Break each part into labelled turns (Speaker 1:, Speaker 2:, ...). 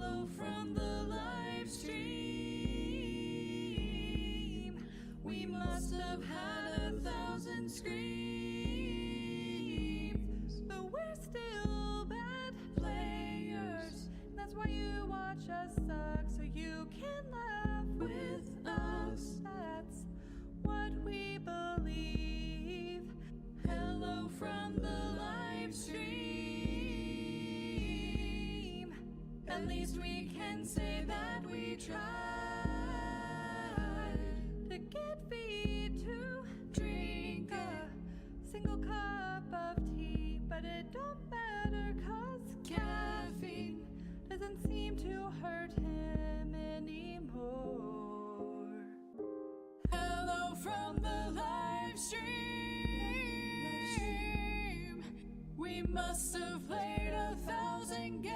Speaker 1: Hello from the live stream. We must have had 1,000 screams, but we're still bad players. That's why you watch us suck, so you can laugh with us. That's what we believe. Hello from the live stream. At least we can say that we tried to get feet to drink a single cup of tea, but it don't matter 'cause caffeine doesn't seem to hurt him anymore. Hello from the live stream. We must have played 1,000 games,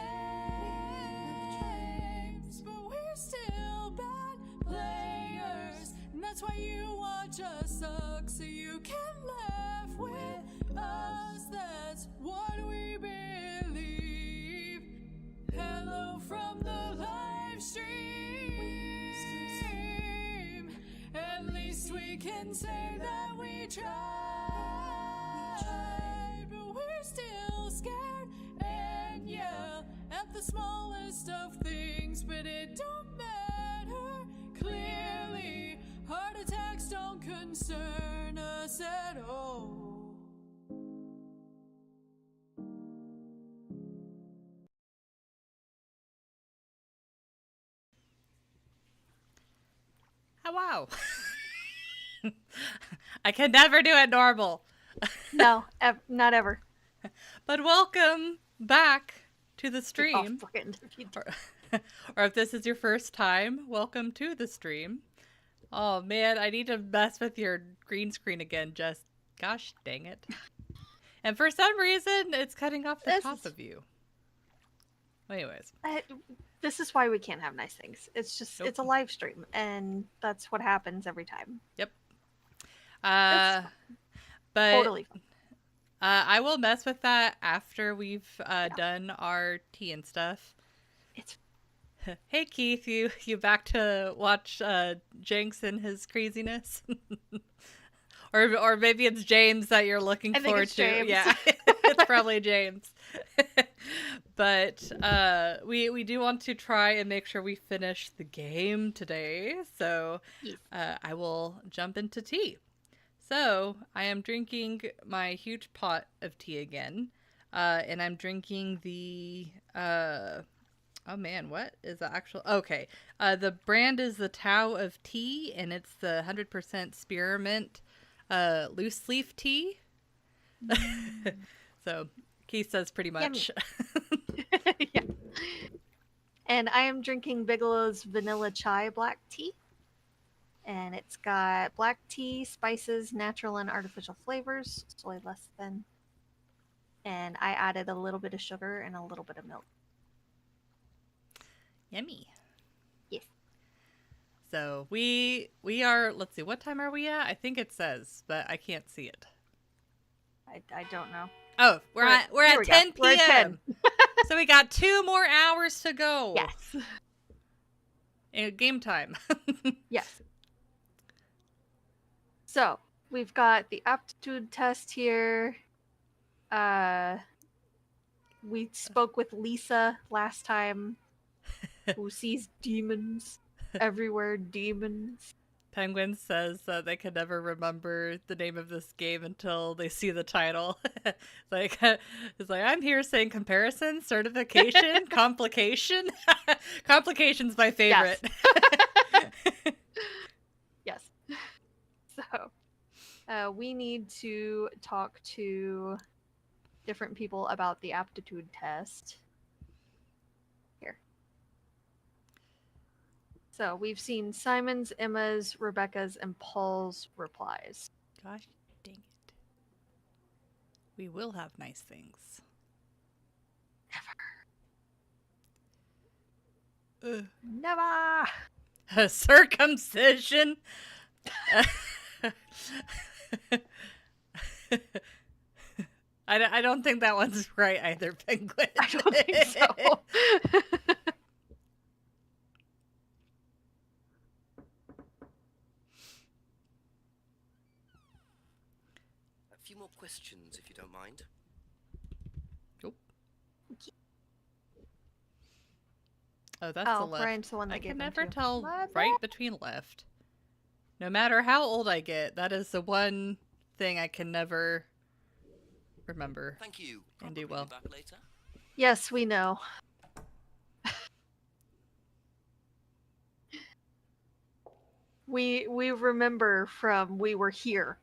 Speaker 1: but we're still bad players, and that's why you watch us suck, so you can laugh with us. That's what we believe. Hello from the live stream. At least we can say that we tried, but we're still scared and yell at the smallest of things, but it don't matter. Clearly, heart attacks don't concern us at all.
Speaker 2: Oh, wow. I can never do it normal.
Speaker 3: No, not ever.
Speaker 2: But welcome back to the
Speaker 3: Oh,
Speaker 2: stream. Or if this is your first time, welcome to the stream. Oh man, I need to mess with your green screen again, just gosh dang it. And for some reason, it's cutting off the top of you. Anyways.
Speaker 3: This is why we can't have nice things. It's just, It's a live stream, and that's what happens every time.
Speaker 2: Yep.
Speaker 3: But totally fun.
Speaker 2: I will mess with that after we've done our tea and stuff. Hey Keith, you back to watch Jenks and his craziness? or maybe it's James that you're looking forward to.
Speaker 3: James.
Speaker 2: Yeah, it's probably James. But we do want to try and make sure we finish the game today. So I will jump into tea. So I am drinking my huge pot of tea again. And I'm drinking the... oh man, what is the actual... Okay. The brand is the Tao of Tea, and it's the 100% spearmint loose leaf tea. So Keith says pretty much.
Speaker 3: Yeah. And I am drinking Bigelow's vanilla chai black tea. And it's got black tea, spices, natural and artificial flavors, slightly less than. And I added a little bit of sugar and a little bit of milk.
Speaker 2: Yummy.
Speaker 3: Yes.
Speaker 2: So we are, let's see, what time are we at? I think it says, but I can't see it.
Speaker 3: I don't know.
Speaker 2: Oh, we're at 10 p.m.
Speaker 3: We're at 10.
Speaker 2: So we got 2 more hours to go.
Speaker 3: Yes.
Speaker 2: And game time.
Speaker 3: Yes. So we've got the aptitude test here. We spoke with Lisa last time, who sees demons everywhere. Demons.
Speaker 2: Penguin says that they can never remember the name of this game until they see the title. It's like I'm here saying comparison, certification, complication. Complication's my favorite.
Speaker 3: Yes. So, we need to talk to different people about the aptitude test. Here. So we've seen Simon's, Emma's, Rebecca's, and Paul's replies.
Speaker 2: Gosh dang it. We will have nice things.
Speaker 3: Never. Never.
Speaker 2: A circumcision. I don't think that one's right either, Penguin.
Speaker 3: I don't think so.
Speaker 4: few more questions, if you don't mind.
Speaker 2: Nope. Oh, that's the left.
Speaker 3: Ryan's the one that
Speaker 2: I
Speaker 3: gave
Speaker 2: can
Speaker 3: them
Speaker 2: never
Speaker 3: to.
Speaker 2: tell
Speaker 3: My
Speaker 2: right
Speaker 3: bad.
Speaker 2: between left. No matter how old I get, that is the one thing I can never remember
Speaker 4: Thank you.
Speaker 2: and
Speaker 4: Probably
Speaker 2: do well.
Speaker 4: be back later.
Speaker 3: Yes, we know. We remember from we were here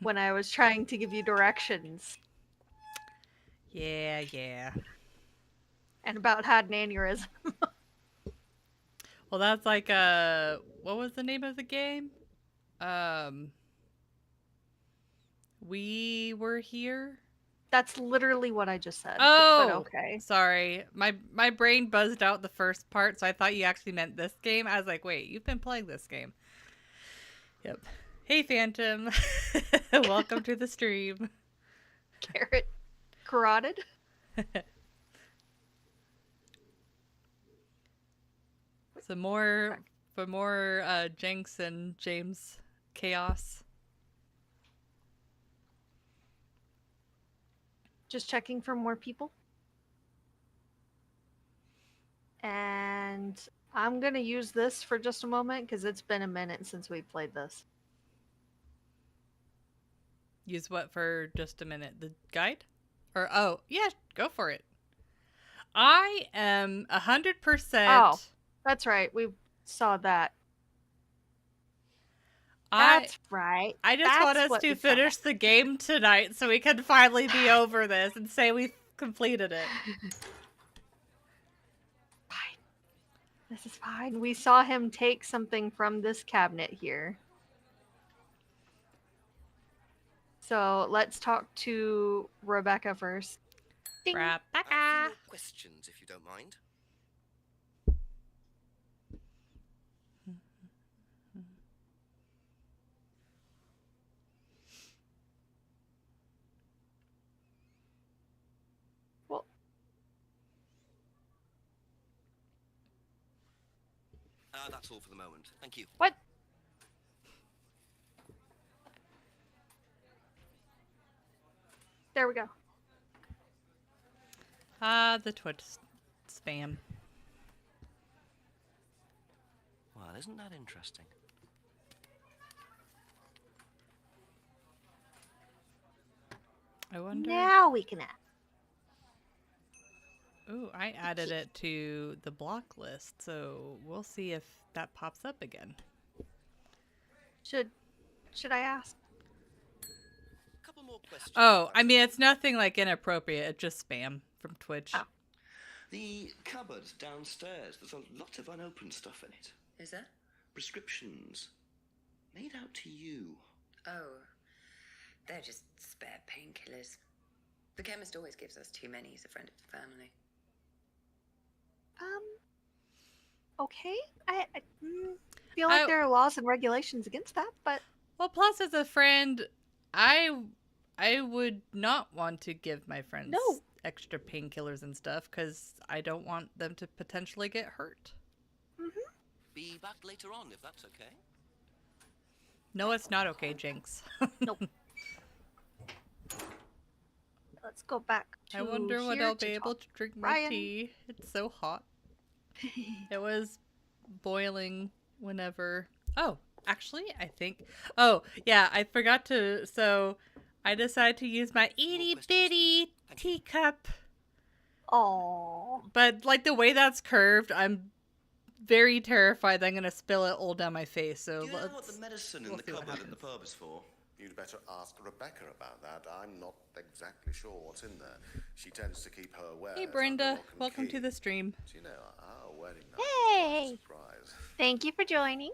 Speaker 3: when I was trying to give you directions
Speaker 2: Yeah.
Speaker 3: and about had an aneurysm.
Speaker 2: Well, that's like what was the name of the game? We were here.
Speaker 3: That's literally what I just said.
Speaker 2: Oh,
Speaker 3: But okay.
Speaker 2: Sorry, my brain buzzed out the first part, so I thought you actually meant this game. I was like, wait, you've been playing this game. Yep. Hey, Phantom. Welcome to the stream.
Speaker 3: Carrot carotid.
Speaker 2: For more Jenks and James chaos.
Speaker 3: Just checking for more people. And I'm going to use this for just a moment because it's been a minute since we played this.
Speaker 2: Use what for just a minute? The guide? Or, oh, yeah, go for it. I am 100%.
Speaker 3: Oh, that's right. We saw that. That's right.
Speaker 2: I just want us to finish the game tonight so we can finally be over this and say we've completed it.
Speaker 3: Fine. This is fine. We saw him take something from this cabinet here. So let's talk to Rebecca first. Ding.
Speaker 4: A few
Speaker 2: Rebecca.
Speaker 4: more questions, if you don't mind.
Speaker 3: Well,
Speaker 4: That's all for the moment. Thank you.
Speaker 3: what? There we go.
Speaker 2: The Twitch spam.
Speaker 4: Well, isn't that interesting?
Speaker 2: I wonder.
Speaker 3: Now we can add.
Speaker 2: Ooh, I added it to the block list, so we'll see if that pops up again.
Speaker 3: Should I ask?
Speaker 4: Couple more questions.
Speaker 2: Oh, I mean, it's nothing like inappropriate. It's just spam from Twitch.
Speaker 3: Oh.
Speaker 5: The cupboard downstairs, there's a lot of unopened stuff in it.
Speaker 6: Is there?
Speaker 5: Prescriptions. Made out to you.
Speaker 6: Oh, they're just spare painkillers. The chemist always gives us too many. He's a friend of the family.
Speaker 3: Okay. I feel like there are laws and regulations against that, but
Speaker 2: Well, plus as a friend, I would not want to give my friends
Speaker 3: No.
Speaker 2: extra painkillers and stuff because I don't want them to potentially get hurt.
Speaker 4: Be back later on, if that's okay.
Speaker 2: No, it's not okay, Jinx.
Speaker 3: nope. Let's go back to
Speaker 2: I wonder when
Speaker 3: here
Speaker 2: I'll be
Speaker 3: to
Speaker 2: able
Speaker 3: talk
Speaker 2: to drink my
Speaker 3: Ryan.
Speaker 2: tea. It's so hot. It was boiling whenever. Oh, actually, I think. Oh, yeah, I forgot to. So I decided to use my itty bitty teacup.
Speaker 3: Oh,
Speaker 2: But like the way that's curved, I'm very terrified that I'm gonna spill it all down my face. So
Speaker 5: Do you know
Speaker 2: let's.
Speaker 5: what the medicine in
Speaker 2: we'll
Speaker 5: the
Speaker 2: see what
Speaker 5: cupboard in the
Speaker 2: happens.
Speaker 5: pub is for?
Speaker 7: You'd better ask Rebecca about that. I'm not exactly sure what's in there. She tends to keep her wares
Speaker 2: Hey
Speaker 7: under
Speaker 2: Brenda,
Speaker 7: lock and
Speaker 2: welcome to
Speaker 7: key.
Speaker 2: the stream.
Speaker 7: So, you know, our wedding night
Speaker 3: Hey.
Speaker 7: was quite a surprise.
Speaker 3: thank you for joining.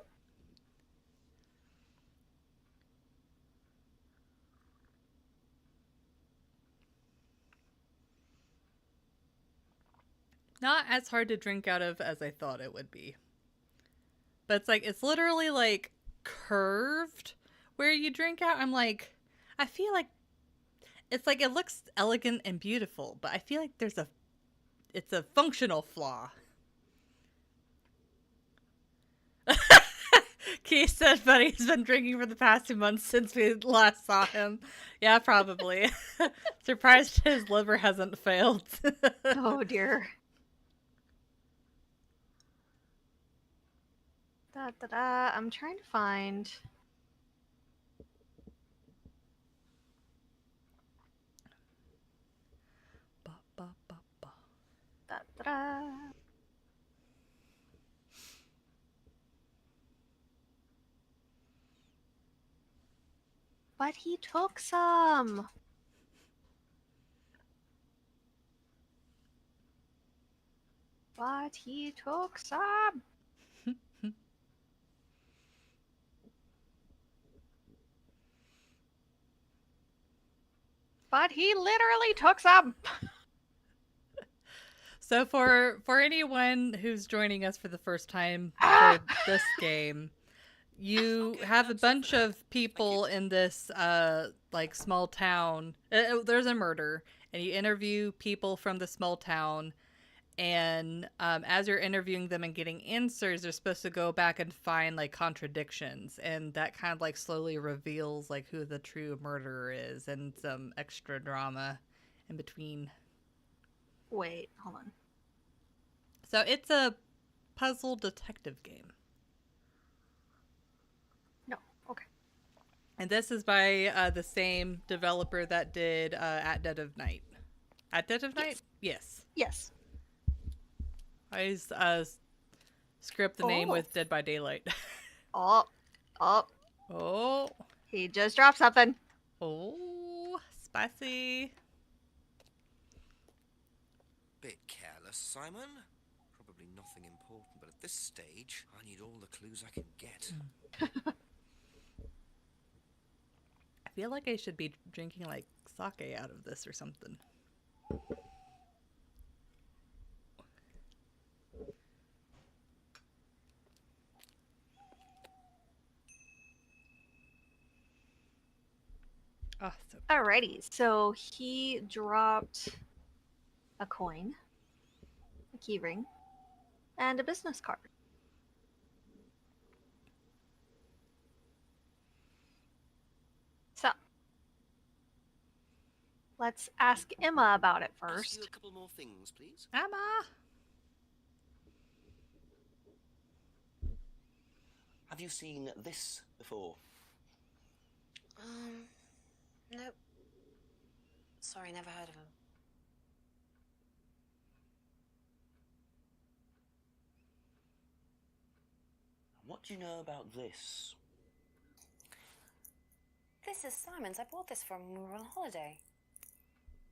Speaker 2: Not as hard to drink out of as I thought it would be. But it's like, it's literally like curved where you drink out. I'm like, I feel like it's like, it looks elegant and beautiful, but I feel like it's a functional flaw. Keith said, but he's been drinking for the past 2 months since we last saw him. Yeah, probably. Surprised his liver hasn't failed.
Speaker 3: Oh dear. Da da da. I'm trying to find.
Speaker 2: Ba, ba, ba, ba.
Speaker 3: Da da da. But he took some. But he took some. But he literally took some.
Speaker 2: So for anyone who's joining us for the first time
Speaker 3: Ah!
Speaker 2: for this game, you
Speaker 4: Okay,
Speaker 2: have a
Speaker 4: that's it
Speaker 2: bunch
Speaker 4: for now.
Speaker 2: of people in this like small town. There's a murder, and you interview people from the small town. And as you're interviewing them and getting answers, they're supposed to go back and find like contradictions, and that kind of like slowly reveals like who the true murderer is, and some extra drama in between.
Speaker 3: Wait, hold on.
Speaker 2: So it's a puzzle detective game.
Speaker 3: No, okay.
Speaker 2: And this is by the same developer that did At Dead of Night. At Dead of Night? Yes.
Speaker 3: Yes.
Speaker 2: I always script the name
Speaker 3: Oh.
Speaker 2: with Dead by Daylight.
Speaker 3: Oh, oh,
Speaker 2: Oh.
Speaker 3: he just dropped something.
Speaker 2: Oh. Spicy.
Speaker 4: Bit careless, Simon. Probably nothing important, but at this stage, I need all the clues I can get.
Speaker 2: I feel like I should be drinking like sake out of this or something. Awesome.
Speaker 3: Alrighty, so he dropped a coin, a key ring, and a business card. So, let's ask Emma about it
Speaker 4: Ask you a
Speaker 3: first.
Speaker 4: couple more things, please.
Speaker 2: Emma!
Speaker 5: Have you seen this before?
Speaker 6: Nope. Sorry, never heard of him.
Speaker 5: What do you know about this?
Speaker 6: This is Simon's. I bought this from when we were on holiday.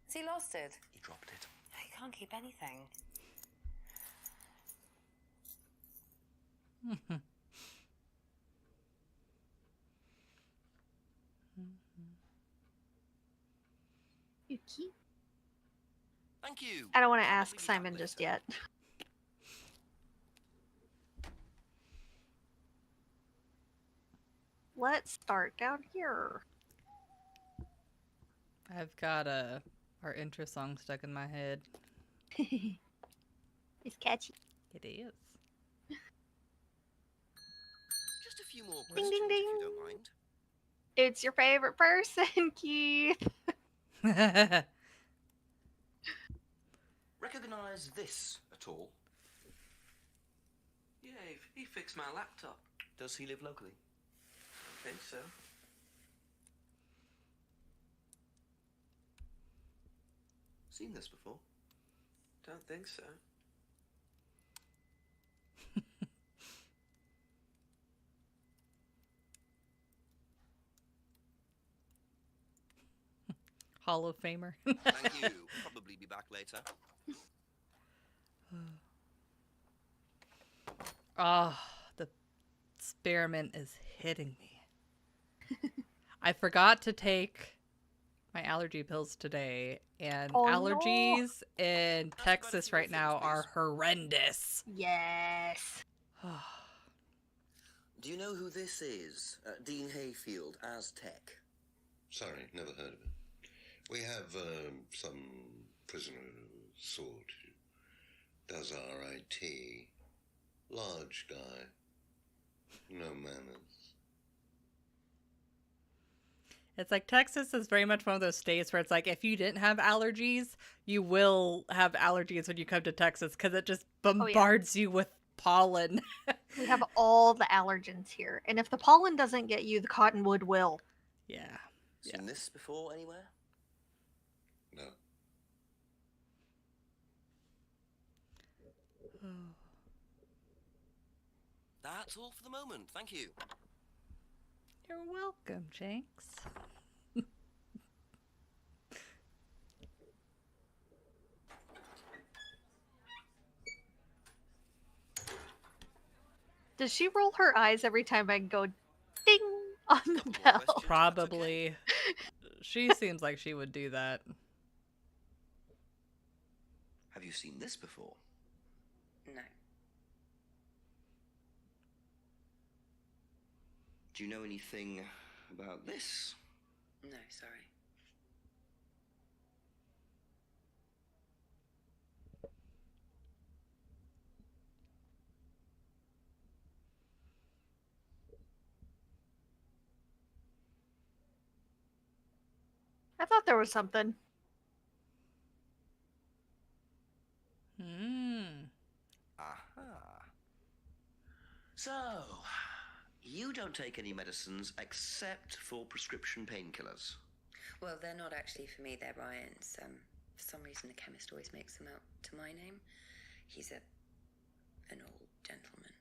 Speaker 6: Has he lost it?
Speaker 5: He dropped it.
Speaker 6: He can't keep anything.
Speaker 3: Yuki?
Speaker 4: Thank you.
Speaker 3: I don't want to
Speaker 4: I'll
Speaker 3: ask
Speaker 4: be back
Speaker 3: Simon just
Speaker 4: later.
Speaker 3: yet. Let's start down here.
Speaker 2: I've got our intro song stuck in my head.
Speaker 3: It's catchy.
Speaker 2: It is.
Speaker 4: Just a few more
Speaker 3: Ding,
Speaker 4: questions,
Speaker 3: ding,
Speaker 4: if
Speaker 3: ding.
Speaker 4: you don't mind.
Speaker 3: It's your favorite person, Keith.
Speaker 5: Recognise this at all?
Speaker 8: Yeah, he fixed my laptop.
Speaker 5: Does he live locally?
Speaker 8: I think so.
Speaker 5: Seen this before?
Speaker 8: Don't think so.
Speaker 2: Hall of Famer.
Speaker 4: Thank you. Probably be back later.
Speaker 2: Oh, the experiment is hitting me. I forgot to take my allergy pills today, and
Speaker 3: Oh, no.
Speaker 2: allergies in
Speaker 4: Ask
Speaker 2: Texas
Speaker 4: about a few
Speaker 2: right
Speaker 4: more
Speaker 2: now
Speaker 4: things,
Speaker 2: are
Speaker 4: please.
Speaker 2: horrendous.
Speaker 3: Yes.
Speaker 5: Do you know who this is? Dean Hayfield, Aztec.
Speaker 7: Sorry, never heard of it. We have some prisoner sort who does our IT. Large guy. No manners.
Speaker 2: It's like Texas is very much one of those states where it's like if you didn't have allergies, you will have allergies when you come to Texas because it just bombards you with pollen.
Speaker 3: We have all the allergens here. And if the pollen doesn't get you, the cottonwood will.
Speaker 2: Yeah.
Speaker 5: Seen this before anywhere?
Speaker 7: No.
Speaker 4: That's all for the moment. Thank you.
Speaker 2: You're welcome, Jenks.
Speaker 3: Does she roll her eyes every time I go ding on the
Speaker 4: Couple more
Speaker 3: bell?
Speaker 4: questions, if that's okay.
Speaker 2: Probably. She seems like she would do that.
Speaker 5: Have you seen this before?
Speaker 6: No.
Speaker 5: Do you know anything about this?
Speaker 6: No, sorry.
Speaker 3: I thought there was something.
Speaker 5: Aha. So, you don't take any medicines except for prescription painkillers.
Speaker 6: Well, they're not actually for me, they're Ryan's. For some reason, the chemist always makes them out to my name. He's an old gentleman.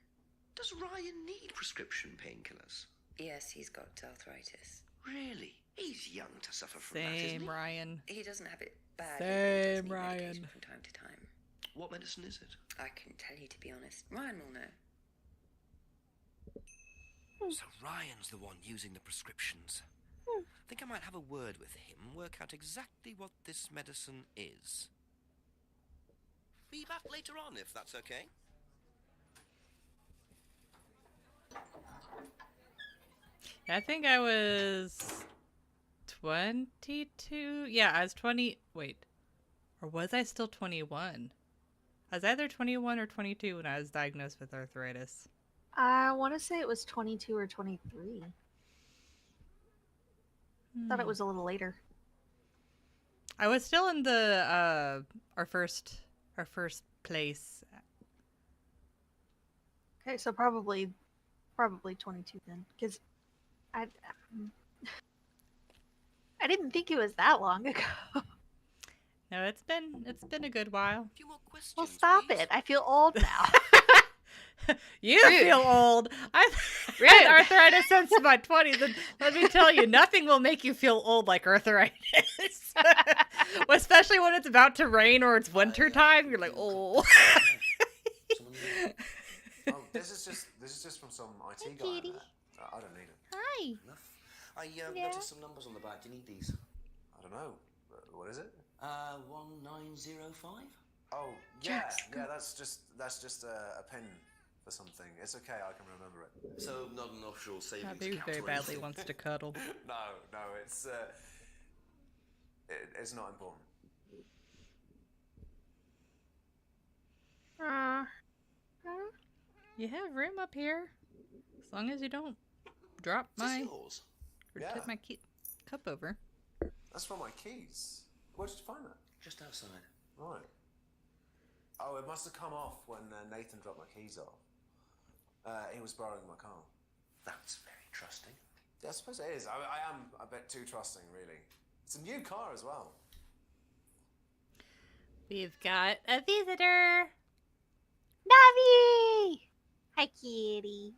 Speaker 5: Does Ryan need prescription painkillers?
Speaker 6: Yes, he's got arthritis.
Speaker 5: Really? He's young to suffer from that, isn't
Speaker 2: Same,
Speaker 5: he?
Speaker 2: Ryan.
Speaker 6: He doesn't have it badly, but he does
Speaker 2: Same,
Speaker 6: need
Speaker 2: Ryan.
Speaker 6: medication from time to time.
Speaker 5: What medicine is it?
Speaker 6: I couldn't tell you, to be honest. Ryan will know.
Speaker 4: So Ryan's the one using the prescriptions. I think I might have a word with him, work out exactly what this medicine is. Be back later on, if that's okay.
Speaker 2: I think I was 22. Yeah, I was 20. Wait. Or was I still 21? I was either 21 or 22 when I was diagnosed with arthritis.
Speaker 3: I want to say it was 22 or 23. Thought it was a little later.
Speaker 2: I was still in the our first place.
Speaker 3: Okay, so probably 22 then, because I didn't think it was that long ago.
Speaker 2: No, it's been a good while.
Speaker 4: A few more questions,
Speaker 3: Well, stop
Speaker 4: please.
Speaker 3: it. I feel old now.
Speaker 2: You
Speaker 3: Rude.
Speaker 2: feel old. I've
Speaker 3: Rude.
Speaker 2: had arthritis since my 20s, and let me tell you, nothing will make you feel old like arthritis. Especially when it's about to rain or it's winter time, you're like, oh.
Speaker 9: Oh, this is just from some IT guy. in there. I don't need it.
Speaker 2: Hi.
Speaker 5: Enough. I
Speaker 3: Yeah.
Speaker 5: noticed some numbers on the back. Do you need these?
Speaker 9: I don't know. What is it?
Speaker 5: 1905?
Speaker 9: Oh, yeah, yeah. That's just a pin for something. It's okay. I can remember it.
Speaker 5: So not an offshore savings
Speaker 2: Baby
Speaker 5: account
Speaker 2: very
Speaker 5: or
Speaker 2: badly
Speaker 5: anything?
Speaker 2: wants to cuddle.
Speaker 9: No, it's not important.
Speaker 2: You have room up here, as long as you don't drop
Speaker 5: Is this
Speaker 2: my
Speaker 5: yours?
Speaker 2: or
Speaker 9: Yeah.
Speaker 2: tip my cup over.
Speaker 9: That's from my keys. Where did you find that?
Speaker 5: Just outside.
Speaker 9: Right. Oh, it must have come off when Nathan dropped my keys off. He was borrowing my car.
Speaker 5: That's very trusting.
Speaker 9: Yeah, I suppose it is. I am a bit too trusting, really. It's a new car as well.
Speaker 2: We've got a visitor.
Speaker 3: Navi! Hi, kitty.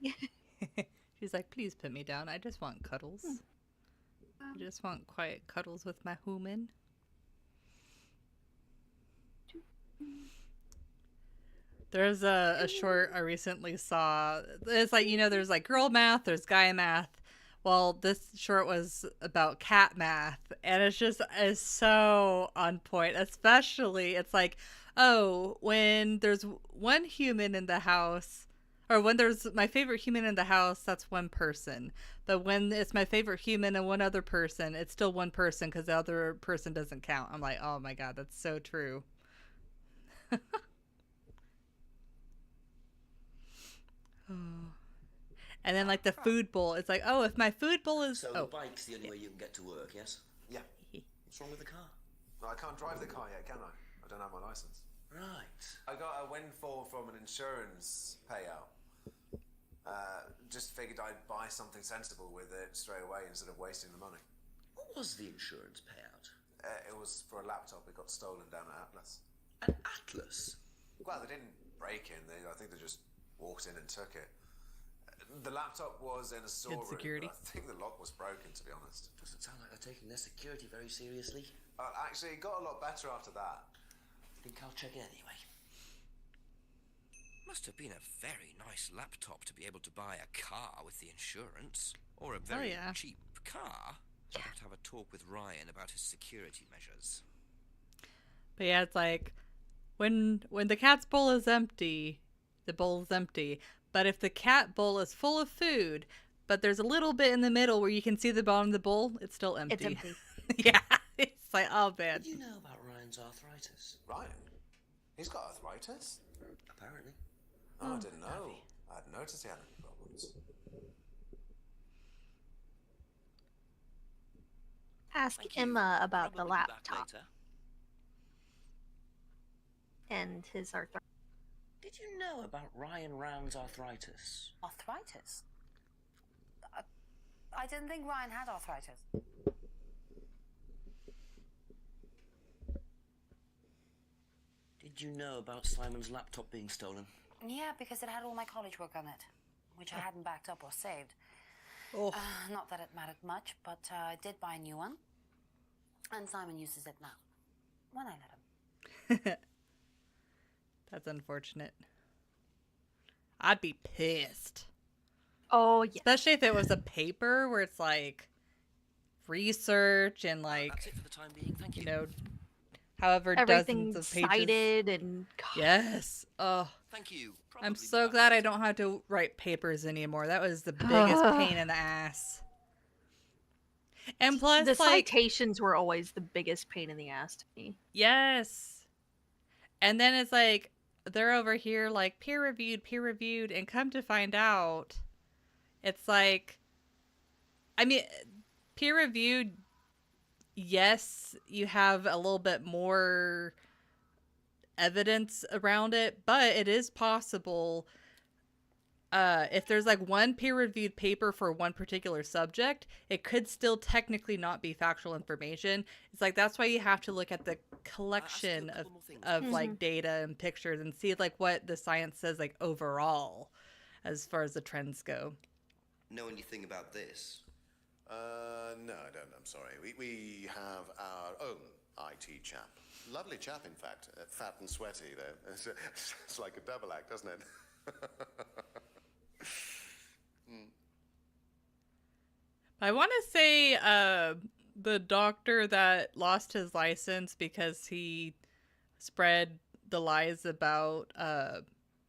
Speaker 2: She's like, please put me down. I just want cuddles. I just want quiet cuddles with my human. There's a short I recently saw. It's like, there's like girl math, there's guy math. Well, this short was about cat math, and is so on point. Especially, it's like, oh, when there's one human in the house, or when there's my favorite human in the house, that's one person. But when it's my favorite human and one other person, it's still one person because the other person doesn't count. I'm like, oh my god, that's so true. And then like the food bowl, it's like, oh, if my food bowl is
Speaker 5: So the bike's the only way you can get to work, yes?
Speaker 9: Yeah.
Speaker 5: What's wrong with the car?
Speaker 9: No, I can't drive the car yet, can I? I don't have my license.
Speaker 5: Right.
Speaker 9: I got a windfall from an insurance payout. Just figured I'd buy something sensible with it straight away instead of wasting the money.
Speaker 5: What was the insurance payout?
Speaker 9: It was for a laptop. It got stolen down at Atlas.
Speaker 5: An Atlas?
Speaker 9: Well, they didn't break in. I think they just walked in and took it. The laptop was in a storeroom.
Speaker 2: security.
Speaker 9: I think the lock was broken, to be honest.
Speaker 5: Doesn't sound like they're taking their security very seriously.
Speaker 9: Actually, it got a lot better after that.
Speaker 5: Think I'll check it anyway.
Speaker 4: Must have been a very nice laptop to be able to buy a car with the insurance. Or a very cheap car. I'd have to have a talk with Ryan about his security measures.
Speaker 2: But yeah, it's like when the cat's bowl is empty, the bowl is empty. But if the cat bowl is full of food, but there's a little bit in the middle where you can see the bottom of the bowl, it's still empty.
Speaker 3: It's empty.
Speaker 2: Yeah, it's like, oh man.
Speaker 5: Did you know about Ryan's arthritis?
Speaker 9: Ryan? He's got arthritis?
Speaker 5: Apparently.
Speaker 9: Oh, I didn't know. I hadn't noticed he had any problems.
Speaker 3: Ask
Speaker 5: Thank you.
Speaker 3: Emma about the
Speaker 5: Probably be back
Speaker 3: laptop
Speaker 5: later.
Speaker 3: and his arthritis.
Speaker 5: Did you know about Ryan Rand's arthritis?
Speaker 10: Arthritis? I didn't think Ryan had arthritis.
Speaker 5: Did you know about Simon's laptop being stolen?
Speaker 10: Yeah, because it had all my college work on it, which I hadn't backed up or saved.
Speaker 2: Oh.
Speaker 10: Not that it mattered much, but I did buy a new one. And Simon uses it now. When I let him.
Speaker 2: That's unfortunate. I'd be pissed.
Speaker 3: Oh, yeah.
Speaker 2: Especially if it was a paper where it's like research and like,
Speaker 5: That's it for the time being. Thank you.
Speaker 2: you know, however
Speaker 3: Everything
Speaker 2: dozens of pages.
Speaker 3: cited and...
Speaker 2: Yes. Oh,
Speaker 5: Thank you.
Speaker 2: I'm
Speaker 5: Probably
Speaker 2: so
Speaker 5: be back
Speaker 2: glad I
Speaker 5: later.
Speaker 2: don't have to write papers anymore. That was the biggest pain in the ass. And plus,
Speaker 3: The
Speaker 2: like,
Speaker 3: citations were always the biggest pain in the ass to me.
Speaker 2: yes. And then it's like, they're over here like peer reviewed, and come to find out, it's like, I mean, peer reviewed, yes, you have a little bit more evidence around it, but it is possible if there's like one peer-reviewed paper for one particular subject, it could still technically not be factual information. It's like, that's why you have to look at the collection of like data and pictures and see like what the science says like overall as far as the trends go.
Speaker 4: Know anything about this?
Speaker 7: No, I don't. I'm sorry. We have our own IT chap. Lovely chap, in fact. Fat and sweaty, though. It's like a double act, doesn't it?
Speaker 2: I want to say the doctor that lost his license because he spread the lies about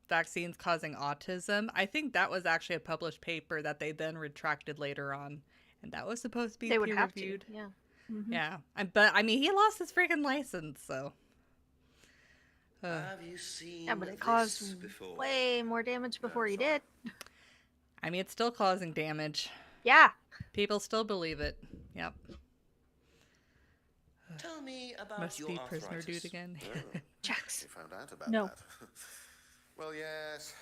Speaker 2: vaccines causing autism. I think that was actually a published paper that they then retracted later on, and that was supposed to be
Speaker 3: They would have
Speaker 2: peer-reviewed.
Speaker 3: to, yeah. Mm-hmm.
Speaker 2: Yeah, but I mean, he lost his freaking license, so.
Speaker 5: Have you seen
Speaker 3: Yeah, but it
Speaker 5: this
Speaker 3: caused
Speaker 5: before?
Speaker 3: way more damage before he did.
Speaker 2: I mean, it's still causing damage.
Speaker 3: Yeah.
Speaker 2: People still believe it. Yep.
Speaker 5: Tell me about
Speaker 2: Must
Speaker 5: your
Speaker 2: be prisoner
Speaker 5: arthritis.
Speaker 2: dude again.
Speaker 3: Jax.
Speaker 7: You found out about
Speaker 3: No.
Speaker 7: that? Well, yes.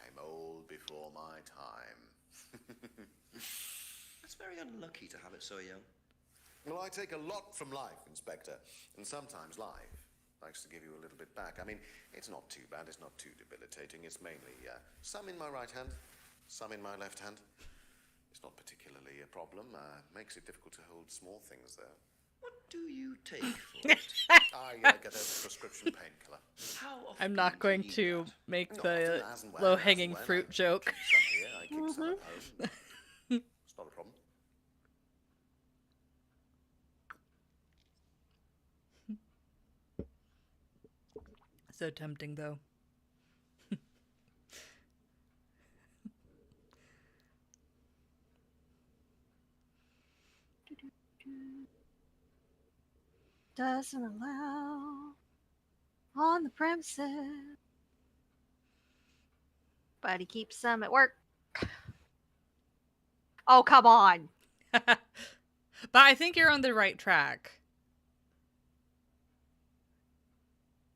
Speaker 7: I'm old before my time.
Speaker 5: It's very unlucky to have it so young.
Speaker 7: Well, I take a lot from life, Inspector. And sometimes life likes to give you a little bit back. I mean, it's not too bad. It's not too debilitating. It's mainly some in my right hand, some in my left hand. It's not particularly a problem. Makes it difficult to hold small things, though.
Speaker 5: What do you take for it?
Speaker 7: I get a prescription painkiller.
Speaker 5: How often
Speaker 2: I'm not
Speaker 5: do you
Speaker 2: going
Speaker 5: need
Speaker 2: to
Speaker 5: that?
Speaker 2: make
Speaker 7: Not
Speaker 2: the
Speaker 7: often, as and when,
Speaker 2: low-hanging
Speaker 7: as and when.
Speaker 2: fruit
Speaker 7: I
Speaker 2: joke.
Speaker 7: keep some here, I keep some at home. It's not a problem.
Speaker 2: So tempting, though.
Speaker 3: Doesn't allow on the premises. But he keeps some at work. Oh, come on.
Speaker 2: But I think you're on the right track.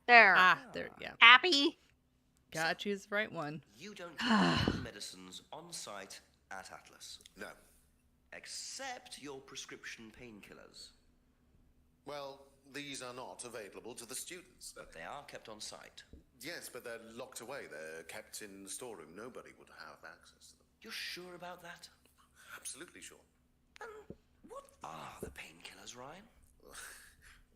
Speaker 3: There.
Speaker 2: There, yeah.
Speaker 3: Happy?
Speaker 2: Gotta choose the right one.
Speaker 5: You don't keep any medicines on site at Atlas.
Speaker 7: No.
Speaker 5: Except your prescription painkillers.
Speaker 7: Well, these are not available to the students.
Speaker 5: But they are kept on site.
Speaker 7: Yes, but they're locked away. They're kept in the storeroom. Nobody would have access to them.
Speaker 5: You're sure about that?
Speaker 7: Absolutely sure.
Speaker 5: What are the painkillers, Ryan?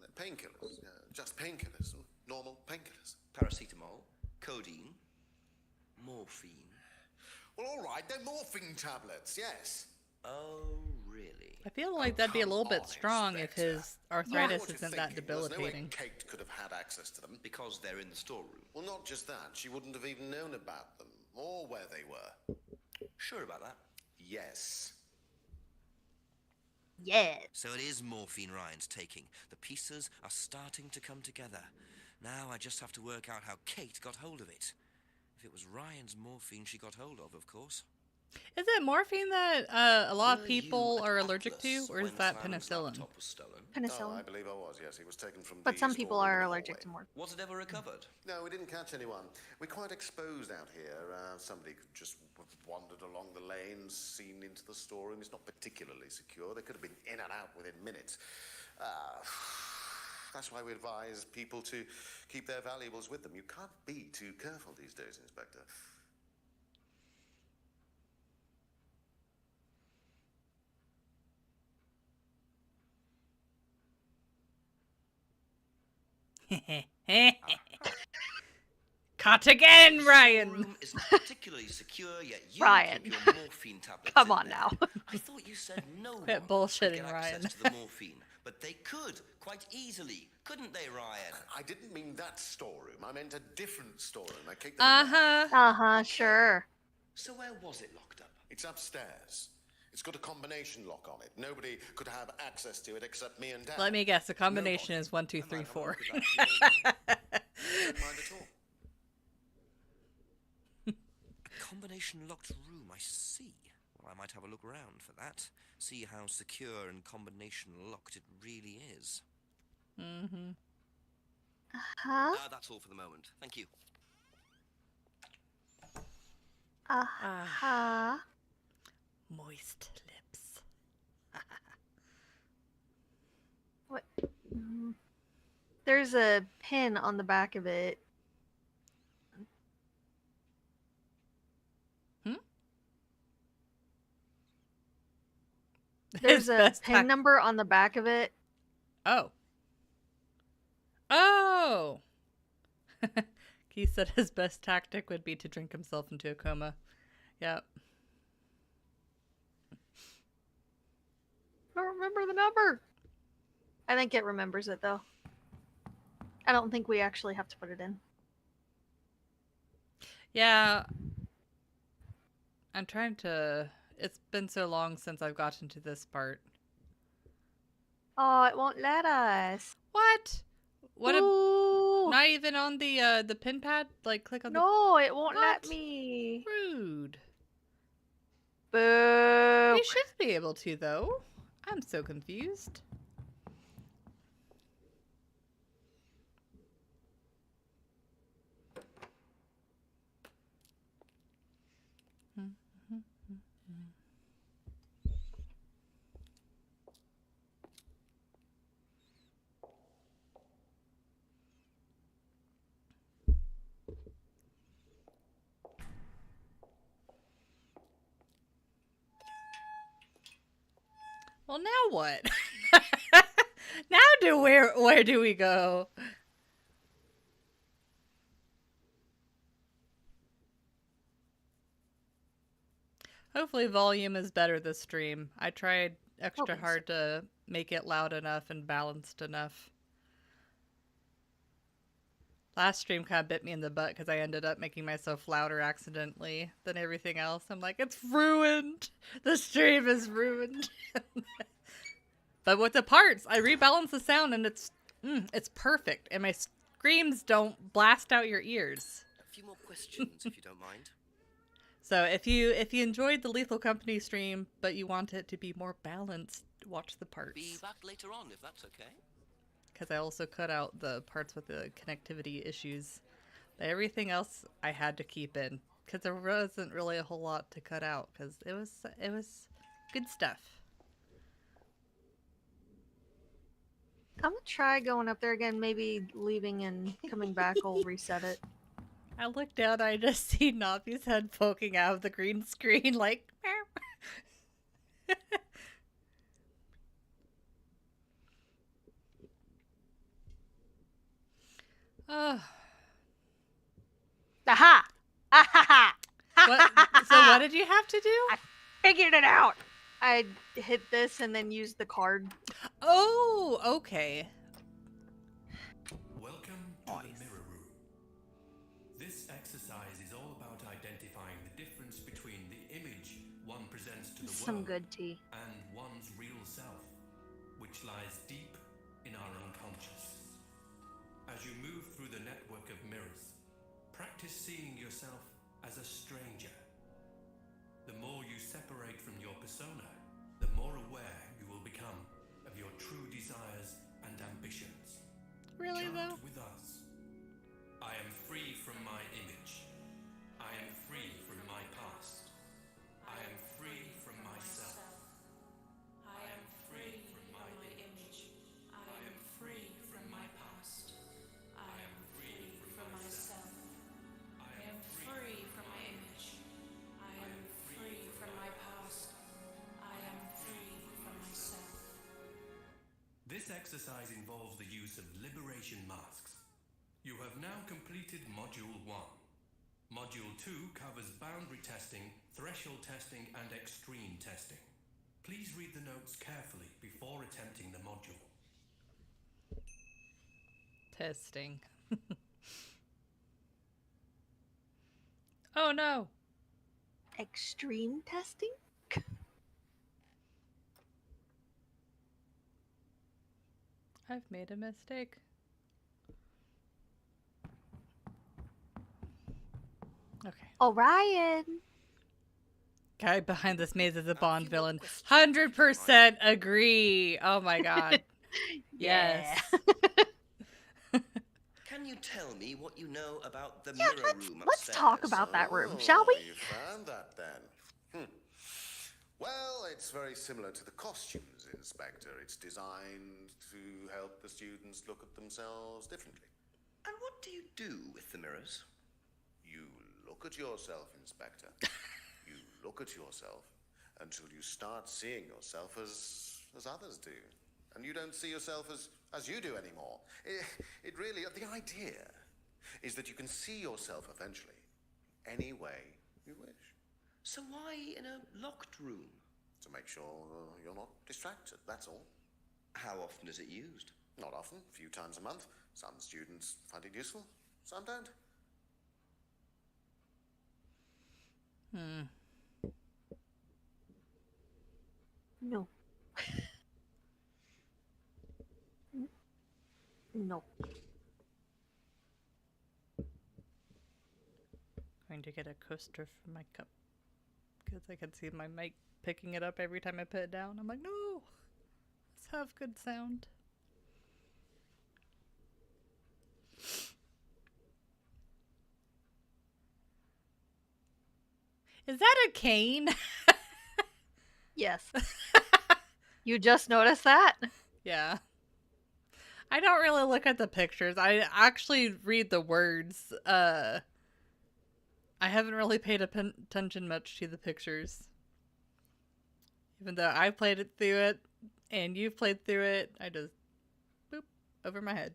Speaker 7: They're painkillers. Just painkillers. Normal painkillers.
Speaker 5: Paracetamol, codeine, morphine.
Speaker 7: Well, all right, they're morphine tablets, yes.
Speaker 5: Oh, really?
Speaker 2: I feel like that'd be a little bit
Speaker 7: on,
Speaker 2: strong if
Speaker 7: Inspector.
Speaker 2: his arthritis
Speaker 7: What you're
Speaker 2: isn't that
Speaker 7: thinking was no way
Speaker 2: debilitating.
Speaker 7: Kate could have had access to them.
Speaker 5: Because they're in the storeroom.
Speaker 7: Well, not just that. She wouldn't have even known about them or where they were.
Speaker 5: Sure about that?
Speaker 7: Yes.
Speaker 3: Yes.
Speaker 4: So it is morphine Ryan's taking. The pieces are starting to come together. Now I just have to work out how Kate got hold of it. If it was Ryan's morphine she got hold of course.
Speaker 2: Is it morphine that a lot of
Speaker 5: Were
Speaker 2: people
Speaker 5: you
Speaker 2: are
Speaker 5: at
Speaker 2: allergic to,
Speaker 5: Atlas
Speaker 2: or is
Speaker 5: when
Speaker 2: that
Speaker 5: Simon's
Speaker 2: penicillin?
Speaker 5: laptop was stolen?
Speaker 7: Oh, I
Speaker 3: Penicillin.
Speaker 7: believe I was, yes. It was taken from
Speaker 3: But
Speaker 7: the
Speaker 3: some people
Speaker 7: storeroom
Speaker 3: are
Speaker 7: in the
Speaker 3: allergic to
Speaker 7: hallway.
Speaker 3: more.
Speaker 5: Was it ever recovered?
Speaker 7: No, we didn't catch anyone. We're quite exposed out here. Somebody could just have wandered along the lanes, seen into the storeroom. It's not particularly secure. They could have been in and out within minutes. That's why we advise people to keep their valuables with them. You can't be too careful these days, Inspector.
Speaker 2: Caught again, Ryan!
Speaker 5: Storeroom isn't particularly secure, yet you
Speaker 3: Ryan.
Speaker 5: keep your morphine tablets
Speaker 3: Come
Speaker 5: in
Speaker 3: on
Speaker 5: there.
Speaker 3: now.
Speaker 5: I thought you said no one
Speaker 2: Quit
Speaker 5: could
Speaker 2: bullshitting,
Speaker 5: get
Speaker 2: Ryan.
Speaker 5: access to the morphine. But they could, quite easily. Couldn't they, Ryan?
Speaker 7: I didn't mean that storeroom. I meant a different storeroom. I kicked them in there.
Speaker 2: Uh-huh.
Speaker 3: Uh-huh, sure.
Speaker 5: So where was it locked up?
Speaker 7: It's upstairs. It's got a combination lock on it. Nobody could have access to it except me and Dad.
Speaker 2: Let me guess, the combination is 1, 2,
Speaker 5: I
Speaker 2: 3,
Speaker 5: might have a
Speaker 2: 4.
Speaker 5: look at that.
Speaker 7: Don't mind at all.
Speaker 4: Combination locked room, I see. Well, I might have a look around for that. See how secure and combination locked it really is.
Speaker 2: Mm-hmm.
Speaker 3: Huh?
Speaker 4: That's all for the moment. Thank you.
Speaker 3: Uh-huh.
Speaker 2: Moist lips.
Speaker 3: What? There's a pin on the back of it. There's
Speaker 2: His
Speaker 3: a
Speaker 2: best
Speaker 3: pin
Speaker 2: tac-
Speaker 3: number on the back of it.
Speaker 2: Oh. Oh! He said his best tactic would be to drink himself into a coma. Yep.
Speaker 3: I don't remember the number. I think it remembers it, though. I don't think we actually have to put it in.
Speaker 2: Yeah. I'm trying to... It's been so long since I've gotten to this part.
Speaker 3: Oh, it won't let us.
Speaker 2: What? What?
Speaker 3: Ooh.
Speaker 2: Not even on the pin pad? Like, click on
Speaker 3: No, it won't let
Speaker 2: What?
Speaker 3: me.
Speaker 2: the... Rude.
Speaker 3: Boo.
Speaker 2: You should be able to, though. I'm so confused. Well, now what? Now where do we go? Hopefully volume is better this stream. I tried extra
Speaker 3: Hoping so.
Speaker 2: hard to make it loud enough and balanced enough. Last stream kind of bit me in the butt because I ended up making myself louder accidentally than everything else. I'm like, it's ruined. The stream is ruined. But with the parts, I rebalance the sound and it's perfect. And my screams don't blast out your ears.
Speaker 4: A few more questions, if you don't mind.
Speaker 2: So if you enjoyed the Lethal Company stream, but you want it to be more balanced, watch the
Speaker 4: Be
Speaker 2: parts.
Speaker 4: back later on if that's okay.
Speaker 2: Because I also cut out the parts with the connectivity issues. But everything else I had to keep in. Because there wasn't really a whole lot to cut out. Because it was good stuff.
Speaker 3: I'm gonna try going up there again, maybe leaving and coming back will reset it.
Speaker 2: I looked down, I just see Navi's head poking out of the green screen, like. Oh.
Speaker 3: Aha! Ahaha!
Speaker 2: So what did you have to do?
Speaker 3: I figured it out! I hit this and then used the card.
Speaker 2: Oh, okay.
Speaker 11: Welcome to the mirror room. This exercise is all about identifying the difference between the image one presents to the
Speaker 3: Some
Speaker 11: world
Speaker 3: good tea.
Speaker 11: and one's real self, which lies deep in our unconscious. As you move through the network of mirrors, practice seeing yourself as a stranger. The more you separate from your persona, the more aware you will become of your true desires and ambitions.
Speaker 2: Really,
Speaker 11: Chant
Speaker 2: though?
Speaker 11: with us. I am free from my image. I am free from my past. I am free from myself. I am free from my image. I am free from my past. I am free from myself. I am free from my image. I am free from my past. I am free from myself. This exercise involves the use of liberation masks. You have now completed Module 1. Module 2 covers boundary testing, threshold testing, and extreme testing. Please read the notes carefully before attempting the module.
Speaker 2: Testing. Oh no.
Speaker 3: Extreme testing?
Speaker 2: I've made a mistake. Okay.
Speaker 3: Orion!
Speaker 2: Guy behind this maze is a Bond villain. 100% agree. Oh my god. Yes.
Speaker 4: Can you tell me what you know about the
Speaker 3: Yeah,
Speaker 4: mirror room
Speaker 3: let's
Speaker 4: upstairs?
Speaker 3: talk about that room, shall we?
Speaker 7: You found that then. Well, it's very similar to the costumes, Inspector. It's designed to help the students look at themselves differently.
Speaker 4: And what do you do with the mirrors?
Speaker 7: You look at yourself, Inspector. You look at yourself until you start seeing yourself as others do. And you don't see yourself as you do anymore. It really, the idea is that you can see yourself eventually any way you wish.
Speaker 4: So why in a locked room?
Speaker 7: To make sure you're not distracted, that's all.
Speaker 4: How often is it used?
Speaker 7: Not often, a few times a month. Some students find it useful, some don't.
Speaker 3: No. No.
Speaker 2: Going to get a coaster for my cup. Because I can see my mic picking it up every time I put it down. I'm like, no! Let's have good sound. Is that a cane?
Speaker 3: Yes. You just noticed that?
Speaker 2: Yeah. I don't really look at the pictures. I actually read the words. I haven't really paid attention much to the pictures. Even though I played it through it and you've played through it, I just boop over my head.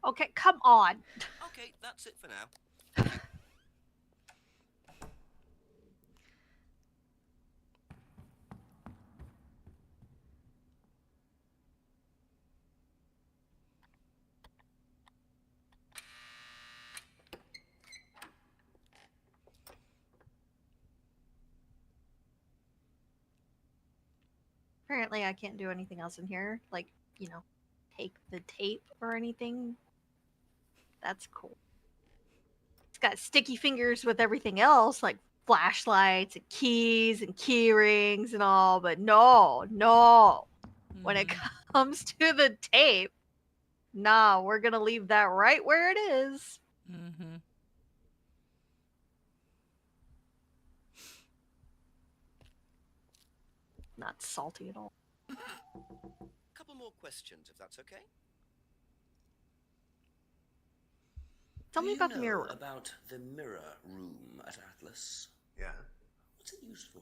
Speaker 3: Okay, come on.
Speaker 4: Okay, that's it for now.
Speaker 3: Apparently I can't do anything else in here. Like, you know, take the tape or anything. That's cool. It's got sticky fingers with everything else, like flashlights and keys and key rings and all, but no. When it comes to the tape, nah, we're gonna leave that right where it is.
Speaker 2: Mm-hmm.
Speaker 3: Not salty at all.
Speaker 4: A couple more questions, if that's okay.
Speaker 3: Tell me about the mirror room.
Speaker 5: About the mirror room at Atlas.
Speaker 9: Yeah.
Speaker 5: What's it used for?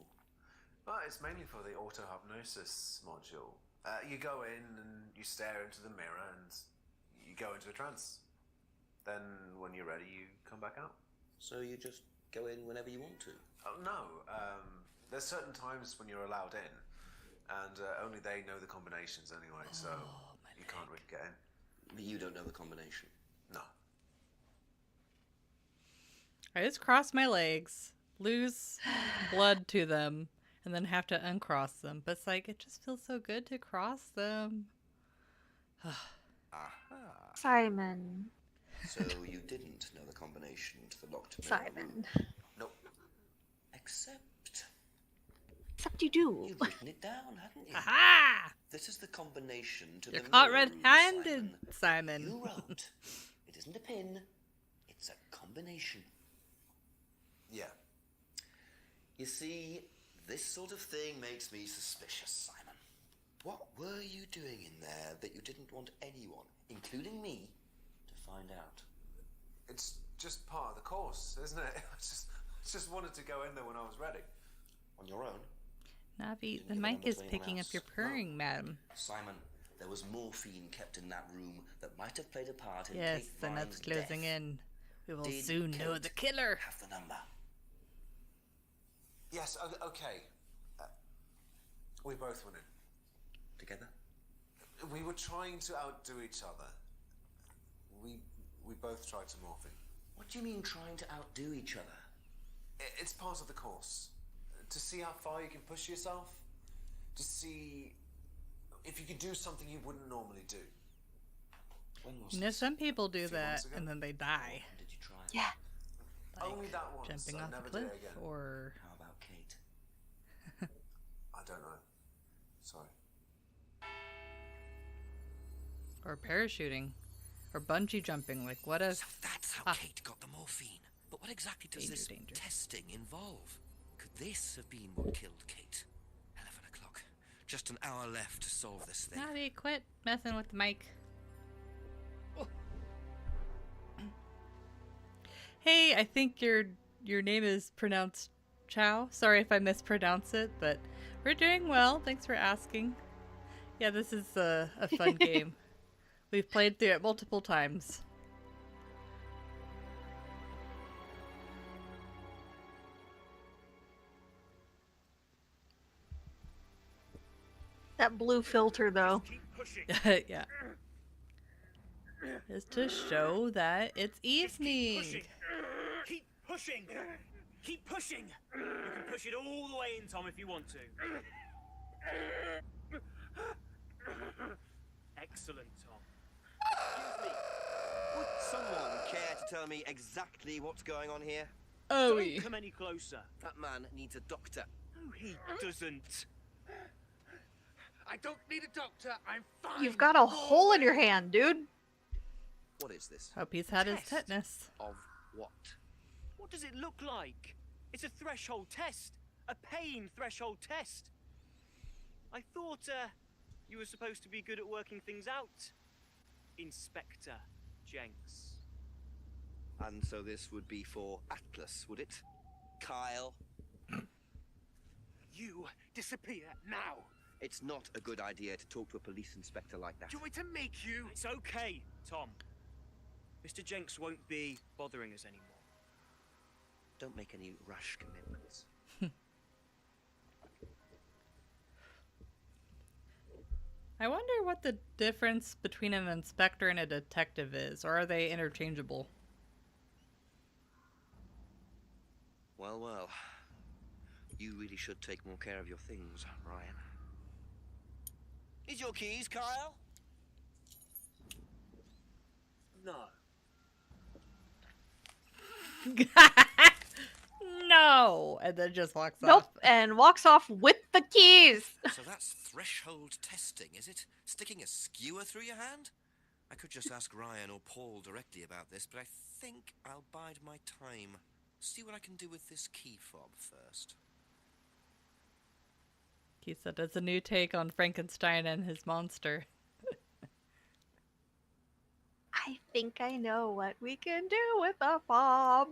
Speaker 9: Well, it's mainly for the auto-hypnosis module. You go in and you stare into the mirror and you go into a trance. Then when you're ready, you come back out.
Speaker 5: So you just go in whenever you want to?
Speaker 9: Oh, no. There's certain times when you're allowed in, and only they know the combinations anyway, so you can't really get in.
Speaker 5: But you don't know the combination?
Speaker 9: No.
Speaker 2: I just cross my legs, lose blood to them, and then have to uncross them. But it's like, it just feels so good to cross them.
Speaker 4: Aha.
Speaker 3: Simon.
Speaker 5: So you didn't know the combination to the locked mirror room?
Speaker 3: Simon.
Speaker 5: Nope. Except
Speaker 3: you do.
Speaker 5: you've written it down, hadn't you?
Speaker 2: Aha!
Speaker 5: This is the combination to
Speaker 2: You're
Speaker 5: the
Speaker 2: caught
Speaker 5: mirror room,
Speaker 2: red-handed, Simon.
Speaker 5: You wrote, it isn't a pin, it's a combination.
Speaker 9: Yeah.
Speaker 5: You see, this sort of thing makes me suspicious, Simon. What were you doing in there that you didn't want anyone, including me, to find out?
Speaker 9: It's just part of the course, isn't it? I just wanted to go in there when I was ready.
Speaker 5: On your own?
Speaker 2: Navi,
Speaker 5: Didn't
Speaker 2: the
Speaker 5: give a
Speaker 2: mic
Speaker 5: number
Speaker 2: is
Speaker 5: to anyone
Speaker 2: picking up
Speaker 5: else?
Speaker 2: your purring, madam.
Speaker 5: Simon, there was morphine kept in that room that might have played a part in
Speaker 2: Yes,
Speaker 5: Kate
Speaker 2: and
Speaker 5: Vine's
Speaker 2: that's closing
Speaker 5: death.
Speaker 2: in. We will
Speaker 5: Did
Speaker 2: soon know
Speaker 5: Kate
Speaker 2: the killer.
Speaker 5: have the number?
Speaker 9: Yes, okay. We both went in.
Speaker 5: Together?
Speaker 9: We were trying to outdo each other. We both tried some morphine.
Speaker 5: What do you mean trying to outdo each other?
Speaker 9: It's part of the course. To see how far you can push yourself. To see if you can do something you wouldn't normally do.
Speaker 5: When was
Speaker 2: You know,
Speaker 5: this?
Speaker 2: some people do
Speaker 9: few
Speaker 2: that
Speaker 9: months ago.
Speaker 2: and then they die.
Speaker 5: When did you try it?
Speaker 3: Yeah.
Speaker 2: Like
Speaker 9: Only that once.
Speaker 2: jumping
Speaker 9: I
Speaker 2: off
Speaker 9: never
Speaker 2: a
Speaker 9: did
Speaker 2: cliff
Speaker 9: it again.
Speaker 2: or
Speaker 5: How about Kate?
Speaker 9: I don't know. Sorry.
Speaker 2: parachuting or bungee jumping. Like, what if...
Speaker 4: So that's how Kate got the morphine. But what exactly does this
Speaker 2: Danger.
Speaker 4: testing involve? Could this have been what killed Kate? 11 o'clock. Just an hour left to solve this thing.
Speaker 2: Navi, quit messing with the mic.
Speaker 4: Oh.
Speaker 2: Hey, I think your name is pronounced Chow. Sorry if I mispronounce it, but we're doing well. Thanks for asking. Yeah, this is a fun game. We've played through it multiple times.
Speaker 3: That blue filter, though.
Speaker 2: Yeah. Is to show that it's evening.
Speaker 12: Keep pushing. Keep pushing. You can push it all the way in, Tom, if you want to. Excellent, Tom.
Speaker 4: Excuse me. Would someone care to tell me exactly what's going on here?
Speaker 2: Oh,
Speaker 12: Don't come any closer.
Speaker 4: That man needs a doctor.
Speaker 12: No, he doesn't.
Speaker 13: I don't need a doctor. I'm fine.
Speaker 3: You've got a hole in your hand, dude.
Speaker 4: What is this?
Speaker 2: Hope he's had his
Speaker 12: Test.
Speaker 2: tetanus.
Speaker 4: Of what?
Speaker 12: What does it look like? It's a threshold test. A pain threshold test. I thought, you were supposed to be good at working things out, Inspector Jenks.
Speaker 4: And so this would be for Atlas, would it? Kyle?
Speaker 13: You disappear now.
Speaker 4: It's not a good idea to talk to a police inspector like that.
Speaker 13: Do you want me to make you?
Speaker 12: It's okay, Tom. Mr. Jenks won't be bothering us anymore.
Speaker 4: Don't make any rash commitments.
Speaker 2: I wonder what the difference between an inspector and a detective is, or are they interchangeable?
Speaker 4: Well, well. You really should take more care of your things, Ryan. Is your keys, Kyle?
Speaker 12: No.
Speaker 2: No, and then just walks
Speaker 3: Nope,
Speaker 2: off.
Speaker 3: and walks off with the keys.
Speaker 4: So that's threshold testing, is it? Sticking a skewer through your hand? I could just ask Ryan or Paul directly about this, but I think I'll bide my time. See what I can do with this key fob first.
Speaker 2: He said it's a new take on Frankenstein and his monster.
Speaker 3: I think I know what we can do with a fob.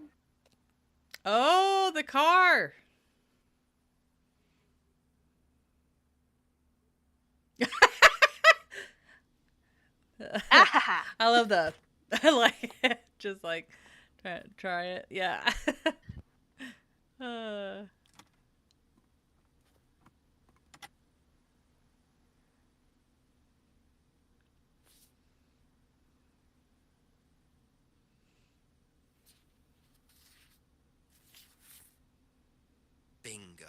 Speaker 2: Oh, the car! I love that. I like it. Just like try it. Yeah.
Speaker 4: Bingo.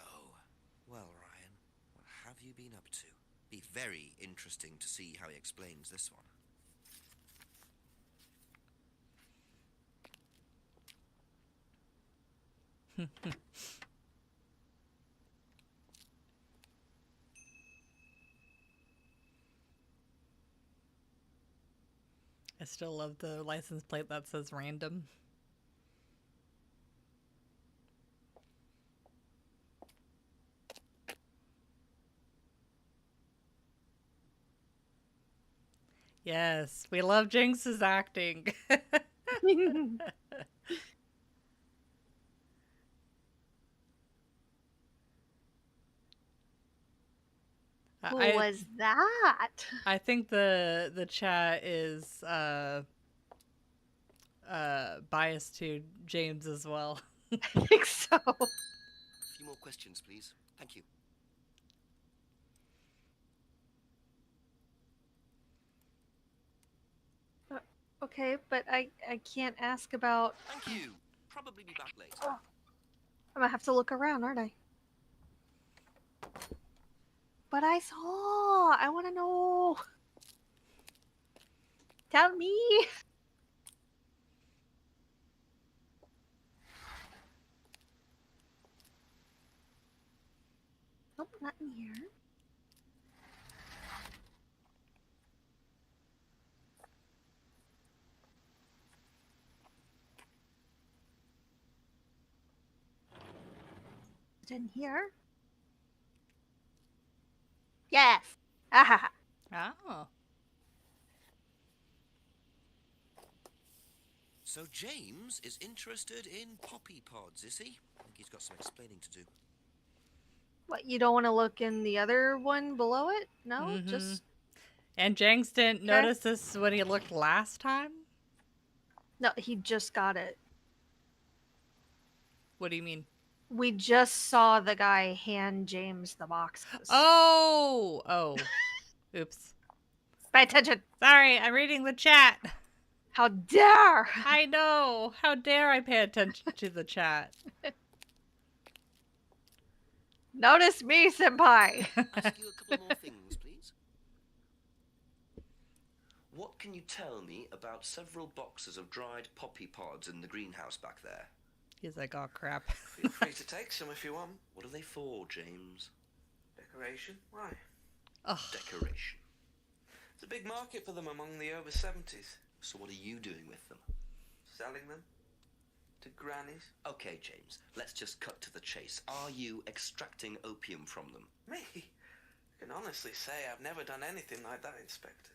Speaker 4: Well, Ryan, what have you been up to? Be very interesting to see how he explains this one.
Speaker 2: I still love the license plate that says random. Yes, we love Jinx's acting.
Speaker 3: Who was that?
Speaker 2: I think the chat is biased to James as well.
Speaker 3: I think so.
Speaker 4: A few more questions, please. Thank you.
Speaker 3: Okay, but I can't ask about...
Speaker 4: Thank you. Probably be back later.
Speaker 3: Oh, I'm gonna have to look around, aren't I? But I saw! I want to know! Tell me! Nope, not in here. Is it in here? Yes! Ah.
Speaker 2: Oh.
Speaker 4: So James is interested in poppy pods, is he? I think he's got some explaining to do.
Speaker 3: What, you don't want to look in the other one below it? No?
Speaker 2: Mhm.
Speaker 3: Just...
Speaker 2: And Jenks didn't notice this when he looked last time?
Speaker 3: No, he just got it.
Speaker 2: What do you mean?
Speaker 3: We just saw the guy hand James the boxes.
Speaker 2: Oh! Oh. Oops.
Speaker 3: Pay attention!
Speaker 2: Sorry, I'm reading the chat.
Speaker 3: How dare!
Speaker 2: I know! How dare I pay attention to the chat?
Speaker 3: Notice me, senpai!
Speaker 4: Ask you a couple more things, please. What can you tell me about several boxes of dried poppy pods in the greenhouse back there?
Speaker 2: He's like, oh crap.
Speaker 8: Feel free to take some if you want.
Speaker 4: What are they for, James?
Speaker 8: Decoration? Why?
Speaker 2: Ugh.
Speaker 4: Decoration.
Speaker 8: There's a big market for them among the over 70s.
Speaker 4: So what are you doing with them?
Speaker 8: Selling them to grannies.
Speaker 4: Okay, James, let's just cut to the chase. Are you extracting opium from them?
Speaker 8: Me? I can honestly say I've never done anything like that, Inspector.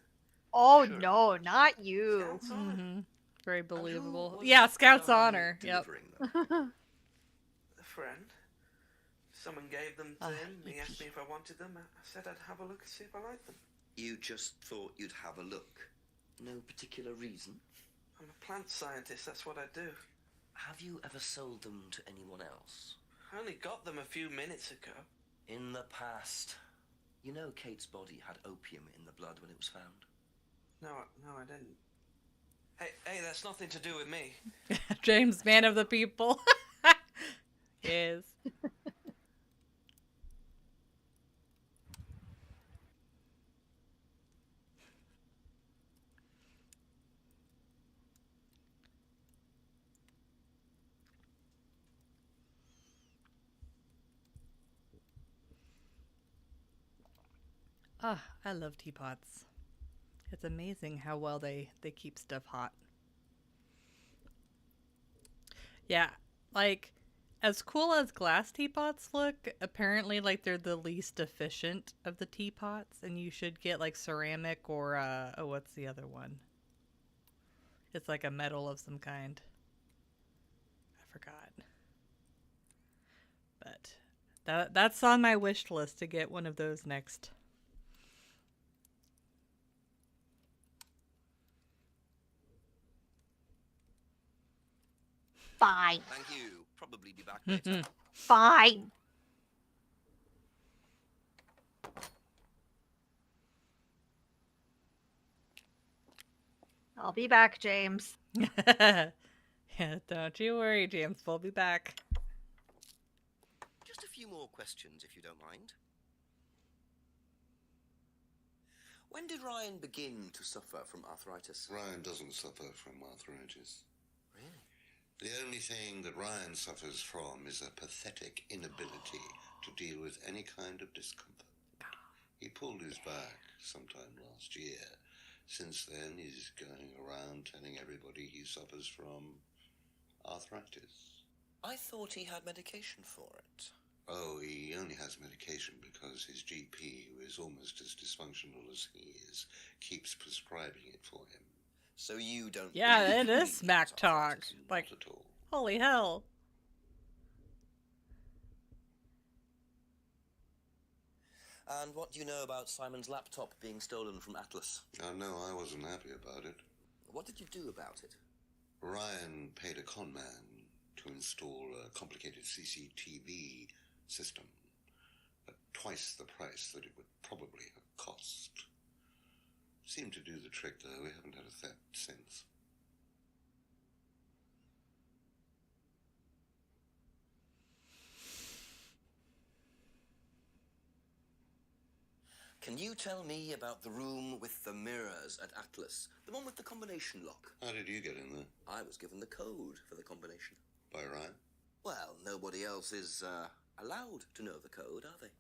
Speaker 3: Oh
Speaker 4: Sure.
Speaker 3: no, not you.
Speaker 8: Scouts on it.
Speaker 2: Mm-hmm. Very believable.
Speaker 4: was
Speaker 2: Yeah,
Speaker 4: the
Speaker 2: Scout's
Speaker 4: guy
Speaker 2: honor. Yep.
Speaker 4: delivering them?
Speaker 8: A friend. Someone gave them to
Speaker 2: Ah,
Speaker 8: him. He
Speaker 2: yippee.
Speaker 8: asked me if I wanted them. I said I'd have a look and see if I liked them.
Speaker 4: You just thought you'd have a look. No particular reason?
Speaker 8: I'm a plant scientist, that's what I do.
Speaker 4: Have you ever sold them to anyone else?
Speaker 8: I only got them a few minutes ago.
Speaker 4: In the past. You know Kate's body had opium in the blood when it was found?
Speaker 8: No, I didn't. Hey, that's nothing to do with me.
Speaker 2: James, man of the people. Yes. Ah, I love teapots. It's amazing how well they keep stuff hot. Yeah, like as cool as glass teapots look, apparently like they're the least efficient of the teapots, and you should get like ceramic or oh, what's the other one? It's like a metal of some kind. I forgot. But that's on my wish list to get one of those next.
Speaker 3: Fine.
Speaker 4: Thank you. Probably be back later.
Speaker 3: Fine. I'll be back, James.
Speaker 2: Yeah, don't you worry, James. We'll be back.
Speaker 4: Just a few more questions, if you don't mind. When did Ryan begin to suffer from arthritis?
Speaker 7: Ryan doesn't suffer from arthritis.
Speaker 4: Really?
Speaker 7: The only thing that Ryan suffers from is a pathetic inability to deal with any kind of discomfort. He pulled his back sometime last year. Since then, he's going around telling everybody he suffers from arthritis.
Speaker 4: I thought he had medication for it.
Speaker 7: Oh, he only has medication because his GP, who is almost as dysfunctional as he is, keeps prescribing it for him.
Speaker 4: So you don't...
Speaker 2: Yeah, it is smack talk. Like,
Speaker 7: not at all.
Speaker 2: Holy hell.
Speaker 4: And what do you know about Simon's laptop being stolen from Atlas?
Speaker 7: No, I wasn't happy about it.
Speaker 4: What did you do about it?
Speaker 7: Ryan paid a con man to install a complicated CCTV system at twice the price that it would probably have cost. Seemed to do the trick, though. We haven't had a theft since.
Speaker 4: Can you tell me about the room with the mirrors at Atlas? The one with the combination lock?
Speaker 7: How did you get in there?
Speaker 4: I was given the code for the combination.
Speaker 7: By Ryan?
Speaker 4: Well, nobody else is allowed to know the code, are they?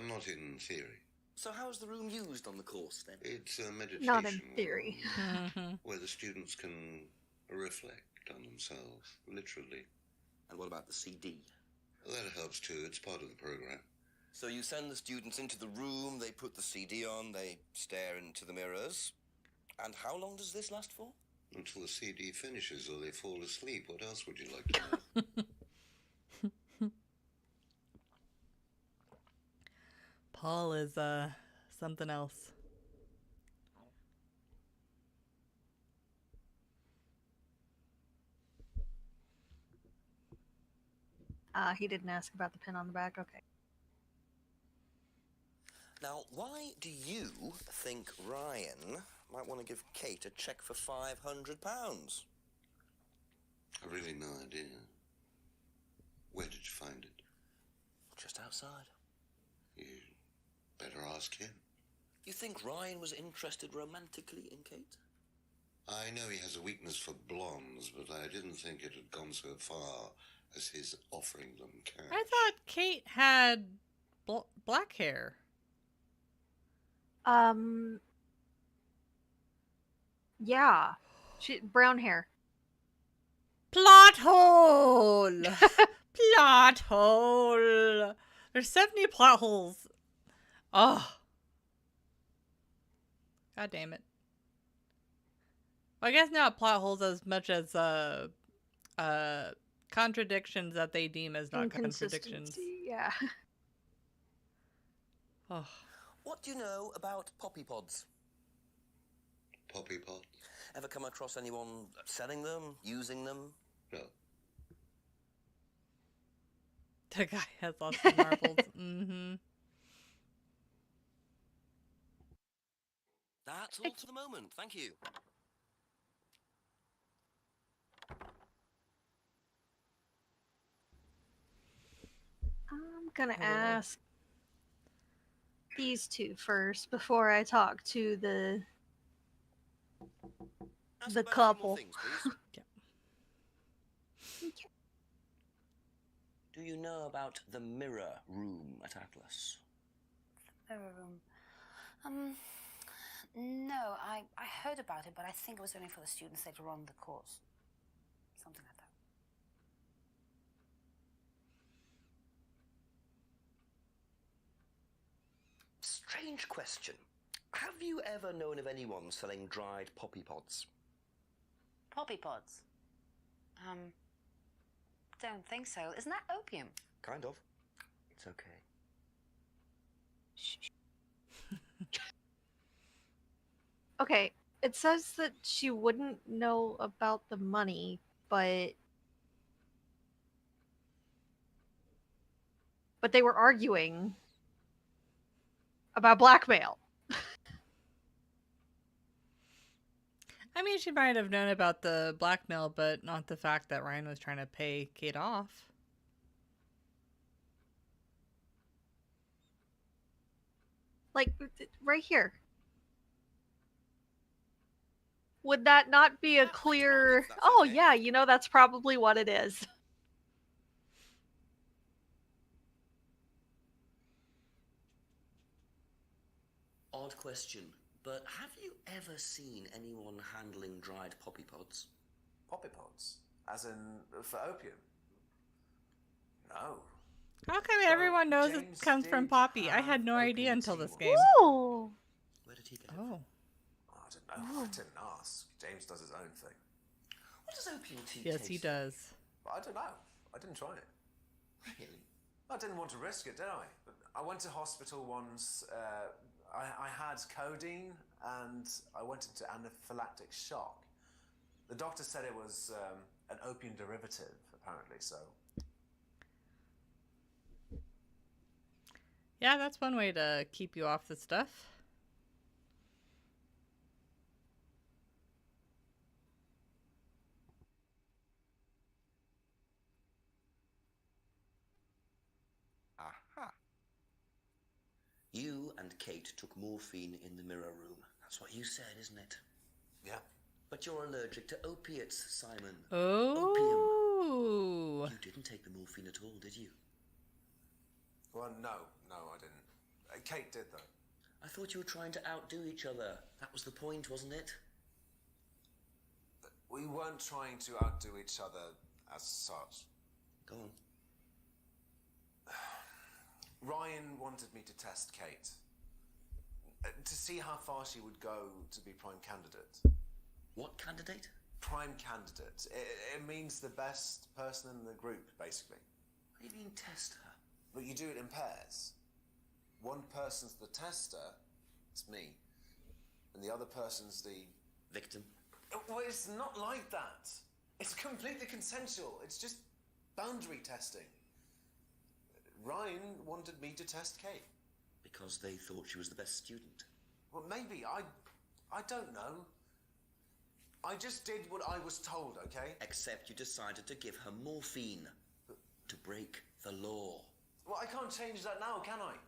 Speaker 7: And not in theory.
Speaker 4: So how's the room used on the course, then?
Speaker 7: It's a meditation
Speaker 3: Not in theory.
Speaker 7: room where the students can reflect on themselves, literally.
Speaker 4: And what about the CD?
Speaker 7: That helps too. It's part of the program.
Speaker 4: So you send the students into the room, they put the CD on, they stare into the mirrors. And how long does this last for?
Speaker 7: Until the CD finishes or they fall asleep. What else would you like to know?
Speaker 2: Paul is something else.
Speaker 3: He didn't ask about the pin on the back. Okay.
Speaker 4: Now, why do you think Ryan might want to give Kate a cheque for £500?
Speaker 7: I've really no idea. Where did you find it?
Speaker 4: Just outside.
Speaker 7: You better ask him.
Speaker 4: You think Ryan was interested romantically in Kate?
Speaker 7: I know he has a weakness for blondes, but I didn't think it had gone so far as his offering them cash.
Speaker 2: I thought Kate had black hair.
Speaker 3: Yeah. Brown hair.
Speaker 2: Plot hole! Plot hole! There's 70 plot holes. Oh. God damn it. Well, I guess not plot holes as much as contradictions that they deem as not contradictions.
Speaker 3: Yeah.
Speaker 2: Oh.
Speaker 4: What do you know about poppy pods?
Speaker 7: Poppy pod?
Speaker 4: Ever come across anyone selling them, using them?
Speaker 7: No.
Speaker 2: The guy has lots of marbles. Mm-hmm.
Speaker 4: That's all for the moment. Thank you.
Speaker 3: I'm gonna ask these two first before I talk to the
Speaker 4: Ask about a few more
Speaker 3: couple.
Speaker 4: things, please.
Speaker 2: Yeah.
Speaker 3: Okay.
Speaker 4: Do you know about the mirror room at Atlas?
Speaker 10: Mirror room. No, I heard about it, but I think it was only for the students later on in the course. Something like that.
Speaker 4: Strange question. Have you ever known of anyone selling dried poppy pods?
Speaker 10: Poppy pods? Don't think so. Isn't that opium?
Speaker 4: Kind of. It's okay.
Speaker 3: Shh. Okay, it says that she wouldn't know about the money, but they were arguing about blackmail.
Speaker 2: I mean, she might have known about the blackmail, but not the fact that Ryan was trying to pay Kate off.
Speaker 3: Like, right here. Would that not be a clear... Oh, yeah, you know, that's probably what it is.
Speaker 4: Odd question, but have you ever seen anyone handling dried poppy pods?
Speaker 9: Poppy pods? As in, for opium? No.
Speaker 2: How come everyone knows it
Speaker 9: James
Speaker 2: comes from
Speaker 9: did
Speaker 2: Poppy? I
Speaker 9: have
Speaker 2: had no idea
Speaker 9: opium
Speaker 2: until
Speaker 9: tea
Speaker 2: this
Speaker 9: once.
Speaker 2: game.
Speaker 3: Ooh!
Speaker 4: Where did he get it
Speaker 2: Oh.
Speaker 9: I don't know. I didn't ask. James does his own thing.
Speaker 4: What does opium tea
Speaker 2: Yes,
Speaker 4: taste
Speaker 2: he does.
Speaker 9: But I don't know. I didn't try it.
Speaker 4: Really?
Speaker 9: I didn't want to risk it, did I? But I went to hospital once. I had codeine and I went into anaphylactic shock. The doctor said it was an opium derivative, apparently, so...
Speaker 2: Yeah, that's one way to keep you off the stuff.
Speaker 4: Aha. You and Kate took morphine in the mirror room. That's what you said, isn't it?
Speaker 9: Yeah.
Speaker 4: But you're allergic to opiates, Simon.
Speaker 2: Oh.
Speaker 4: Opium. You didn't take the morphine at all, did you?
Speaker 9: Well, no, I didn't. Kate did, though.
Speaker 4: I thought you were trying to outdo each other. That was the point, wasn't it?
Speaker 9: We weren't trying to outdo each other as such.
Speaker 4: Go on.
Speaker 9: Ryan wanted me to test Kate. To see how far she would go to be prime candidate.
Speaker 4: What candidate?
Speaker 9: Prime candidate. It means the best person in the group, basically.
Speaker 4: What do you mean test her?
Speaker 9: But you do it in pairs. One person's the tester, it's me, and the other person's the...
Speaker 4: Victim?
Speaker 9: Well, it's not like that. It's completely consensual. It's just boundary testing. Ryan wanted me to test Kate.
Speaker 4: Because they thought she was the best student.
Speaker 9: Well, maybe. I don't know. I just did what I was told, okay?
Speaker 4: Except you decided to give her morphine. To break the law.
Speaker 9: Well, I can't change that now, can I?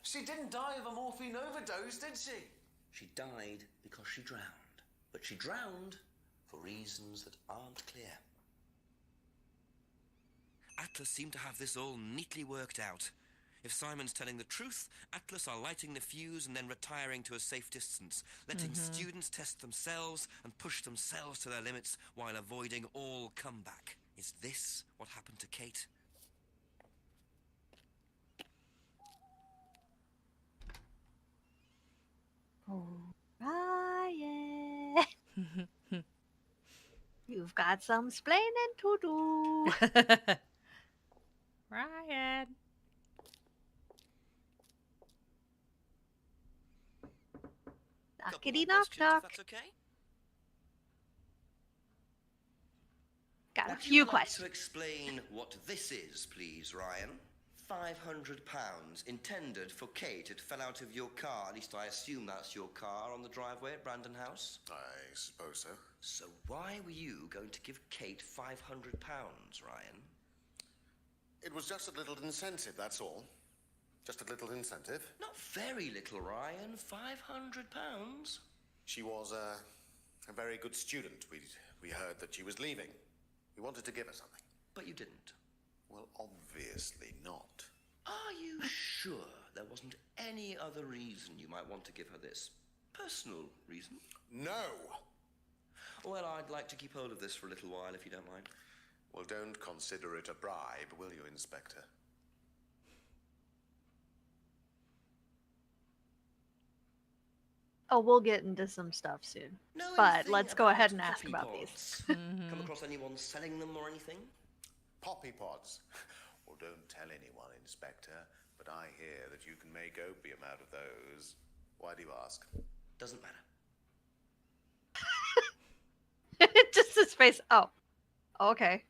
Speaker 9: She didn't die of a morphine overdose, did she?
Speaker 4: She died because she drowned. But she drowned for reasons that aren't clear. Atlas seemed to have this all neatly worked out. If Simon's telling the truth, Atlas are lighting the fuse and then retiring to a safe distance, letting students test themselves and push themselves to their limits while avoiding all comeback. Is this what happened to Kate?
Speaker 3: Oh, Ryan. You've got some splaining to do.
Speaker 2: Ryan.
Speaker 3: Knockity knock knock.
Speaker 4: If that's okay?
Speaker 3: Got a
Speaker 4: Would
Speaker 3: few
Speaker 4: you like
Speaker 3: questions.
Speaker 4: to explain what this is, please, Ryan? £500 intended for Kate. It fell out of your car. At least I assume that's your car on the driveway at Brandon House.
Speaker 7: I suppose so.
Speaker 4: So why were you going to give Kate £500, Ryan?
Speaker 7: It was just a little incentive, that's all. Just a little incentive.
Speaker 4: Not very little, Ryan. £500.
Speaker 7: She was a very good student. We heard that she was leaving. We wanted to give her something.
Speaker 4: But you didn't.
Speaker 7: Well, obviously not.
Speaker 4: Are you sure there wasn't any other reason you might want to give her this? Personal reason?
Speaker 7: No!
Speaker 4: Well, I'd like to keep hold of this for a little while, if you don't mind.
Speaker 7: Well, don't consider it a bribe, will you, Inspector?
Speaker 3: Oh, we'll get into some stuff soon.
Speaker 4: Know
Speaker 3: But
Speaker 4: anything
Speaker 3: let's go ahead
Speaker 4: about
Speaker 3: and ask
Speaker 4: poppy
Speaker 3: about these.
Speaker 4: pods? Come across anyone selling them or anything?
Speaker 7: Poppy pods. Well, don't tell anyone, Inspector, but I hear that you can make opium out of those. Why do you ask?
Speaker 4: Doesn't matter.
Speaker 3: Just his face. Oh, okay.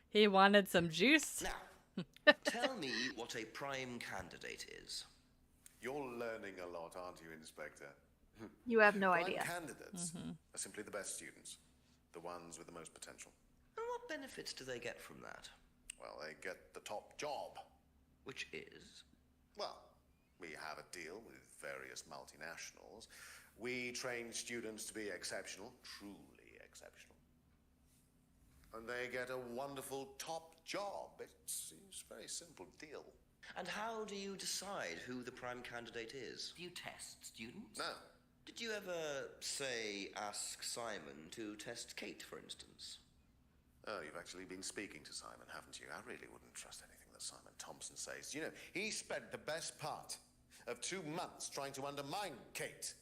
Speaker 2: He wanted some juice.
Speaker 4: Now, tell me what a prime candidate is.
Speaker 7: You're learning a lot, aren't you, Inspector?
Speaker 3: You have no
Speaker 7: Prime
Speaker 3: idea.
Speaker 7: candidates are simply the best students, the ones with the most potential.
Speaker 4: And what benefits do they get from that?
Speaker 7: Well, they get the top job.
Speaker 4: Which is?
Speaker 7: Well, we have a deal with various multinationals. We train students to be exceptional, truly exceptional. And they get a wonderful top job. It's a very simple deal.
Speaker 4: And how do you decide who the prime candidate is? Do you test students?
Speaker 7: No.
Speaker 4: Did you ever, say, ask Simon to test Kate, for instance?
Speaker 7: Oh, you've actually been speaking to Simon, haven't you? I really wouldn't trust anything that Simon Thompson says. You know, he spent the best part of 2 months trying to undermine Kate.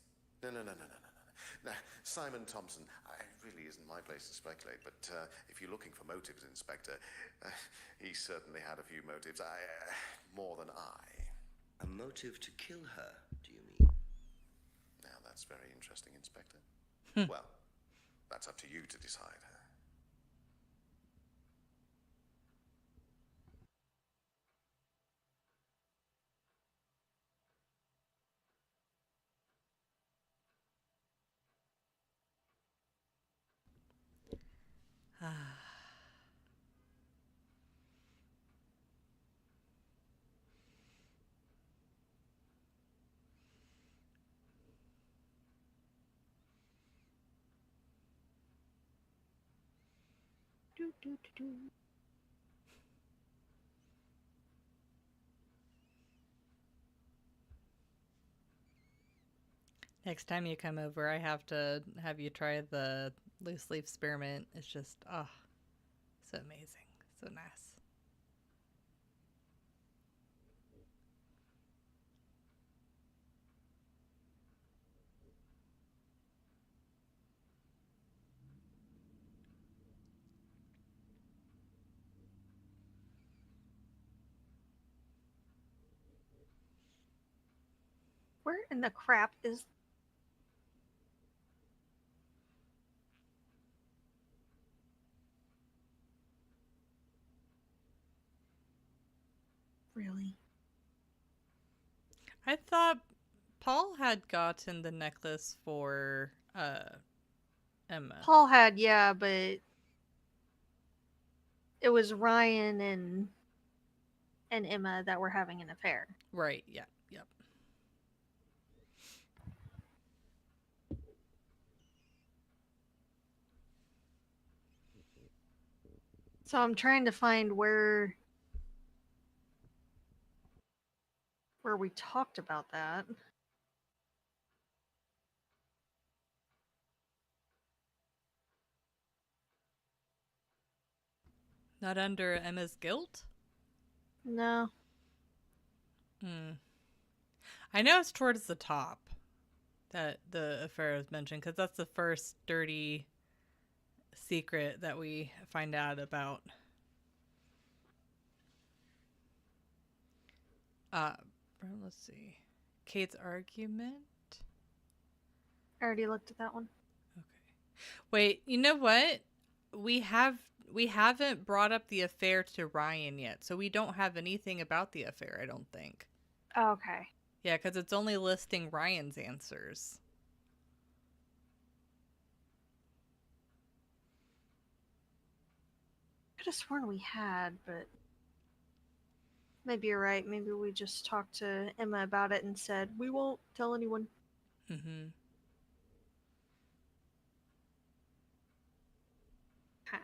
Speaker 7: No. Now, Simon Thompson, it really isn't my place to speculate, but if you're looking for motives, Inspector, he certainly had a few motives. More than I.
Speaker 4: A motive to kill her, do you mean?
Speaker 7: Now, that's very interesting, Inspector. Well, that's up to you to decide.
Speaker 2: Next time you come over, I have to have you try the loose leaf spearmint. It's just, so amazing. So nice.
Speaker 3: Where in the crap is... Really?
Speaker 2: I thought Paul had gotten the necklace for Emma.
Speaker 3: Paul had, yeah, but it was Ryan and Emma that were having an affair.
Speaker 2: Right, yeah, yep.
Speaker 3: So I'm trying to find where we talked about that.
Speaker 2: Not under Emma's guilt?
Speaker 3: No.
Speaker 2: I know it's towards the top that the affair is mentioned, because that's the first dirty secret that we find out about. Let's see. Kate's argument?
Speaker 3: I already looked at that one.
Speaker 2: Okay. Wait, you know what? We haven't brought up the affair to Ryan yet, so we don't have anything about the affair, I don't think.
Speaker 3: Okay.
Speaker 2: Yeah, because it's only listing Ryan's answers.
Speaker 3: I could have sworn we had, but maybe you're right. Maybe we just talked to Emma about it and said, we won't tell anyone.
Speaker 2: Mm-hmm.
Speaker 3: Huh.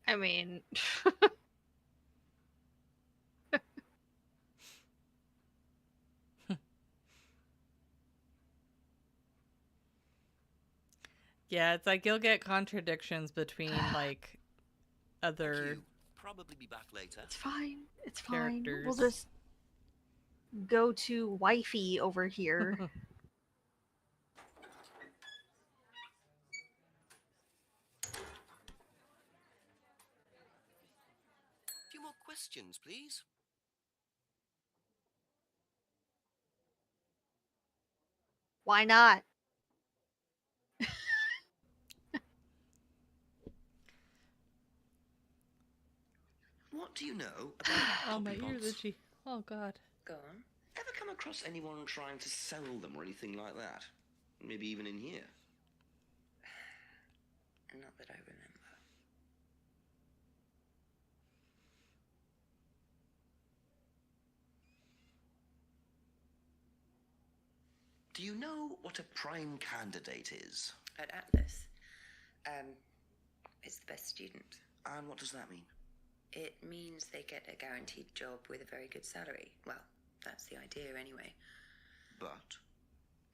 Speaker 3: I mean,
Speaker 2: Yeah, it's like you'll get contradictions between like other
Speaker 4: Probably be back later.
Speaker 3: it's fine. It's fine.
Speaker 2: characters.
Speaker 3: We'll just go to wifey over here.
Speaker 4: A few more questions, please.
Speaker 3: Why not?
Speaker 4: What do you know about
Speaker 2: Oh, my
Speaker 4: poppy
Speaker 2: ears
Speaker 4: pods?
Speaker 2: itchy. Oh, God.
Speaker 6: Go on.
Speaker 4: Ever come across anyone trying to sell them or anything like that? Maybe even in here.
Speaker 6: Not that I remember.
Speaker 4: Do you know what a prime candidate is?
Speaker 6: At Atlas, it's the best student.
Speaker 4: And what does that mean?
Speaker 6: It means they get a guaranteed job with a very good salary. Well, that's the idea anyway.
Speaker 4: But?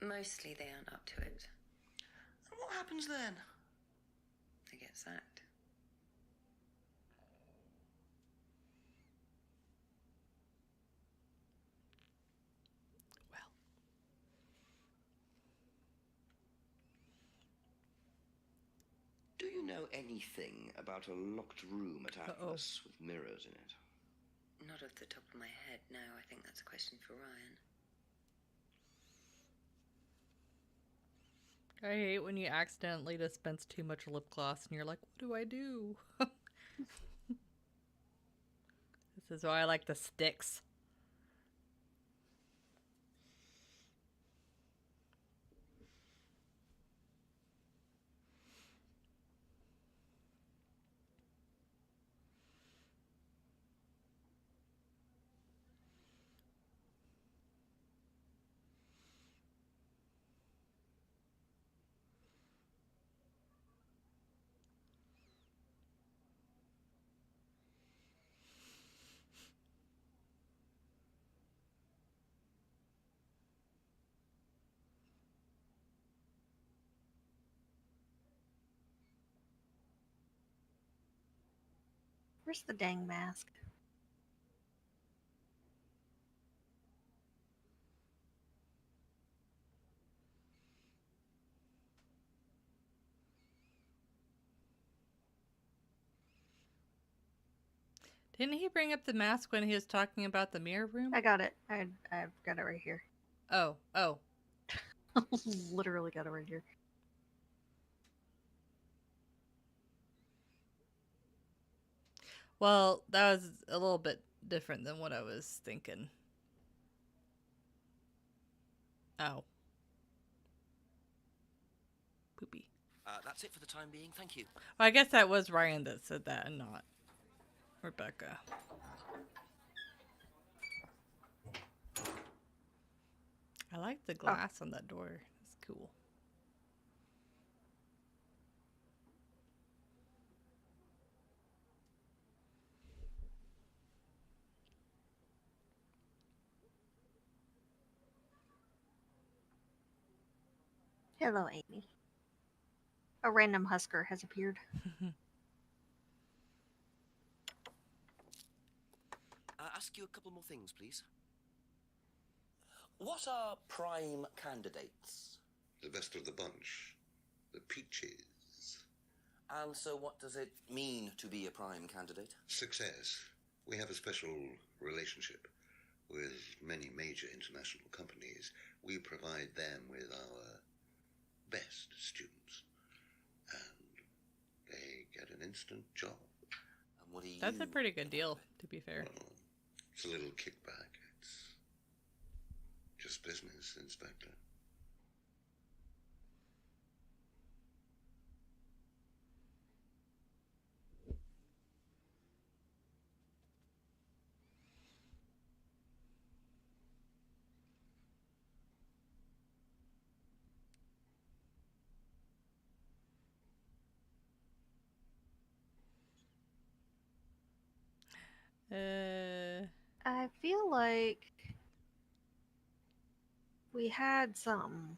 Speaker 6: Mostly they aren't up to it.
Speaker 4: And what happens then?
Speaker 6: They get sacked.
Speaker 4: Do you know anything about a locked room at Atlas with mirrors in it?
Speaker 6: Not off the top of my head, no. I think that's a question for Ryan.
Speaker 2: I hate when you accidentally dispense too much lip gloss and you're like, what do I do? This is why I like the sticks.
Speaker 3: Where's the dang mask?
Speaker 2: Didn't he bring up the mask when he was talking about the mirror room?
Speaker 3: I got it. I've got it right here.
Speaker 2: Oh.
Speaker 3: Literally got it right here.
Speaker 2: Well, that was a little bit different than what I was thinking. Oh. Poopy.
Speaker 4: That's it for the time being. Thank you.
Speaker 2: Well, I guess that was Ryan that said that and not Rebecca. I like the glass on that door. It's cool.
Speaker 3: Hello, Amy. A random Husker has appeared.
Speaker 4: Ask you a couple more things, please. What are prime candidates?
Speaker 7: The best of the bunch. The peaches.
Speaker 4: And so what does it mean to be a prime candidate?
Speaker 7: Success. We have a special relationship with many major international companies. We provide them with our best students. And they get an instant job.
Speaker 4: And what do you...
Speaker 2: That's a pretty good deal, to be fair.
Speaker 7: Well, it's a little kickback. It's just business, Inspector.
Speaker 3: I feel like we had some.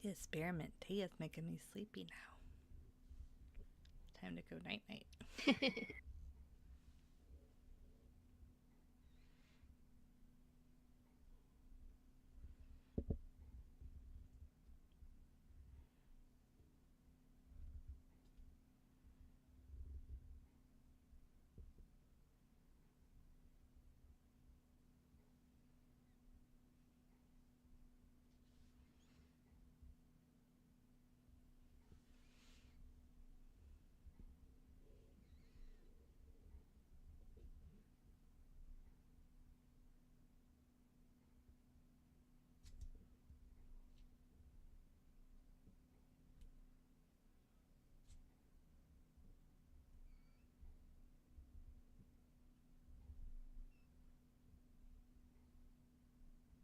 Speaker 2: The experiment tea is making me sleepy now. Time to go night night.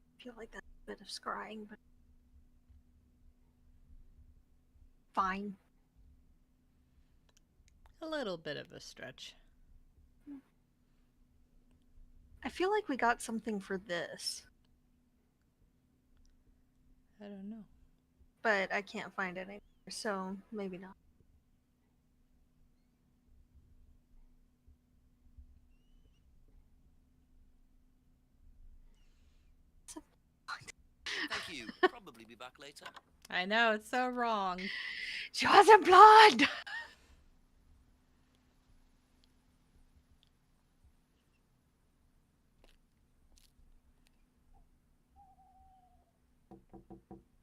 Speaker 3: I feel like that's a bit of scrying, but fine.
Speaker 2: A little bit of a stretch.
Speaker 3: I feel like we got something for this,
Speaker 2: I don't know.
Speaker 3: but I can't find it anymore, so maybe not.
Speaker 4: Thank you. Probably be back later.
Speaker 2: I know, it's so wrong.
Speaker 3: She wasn't blonde!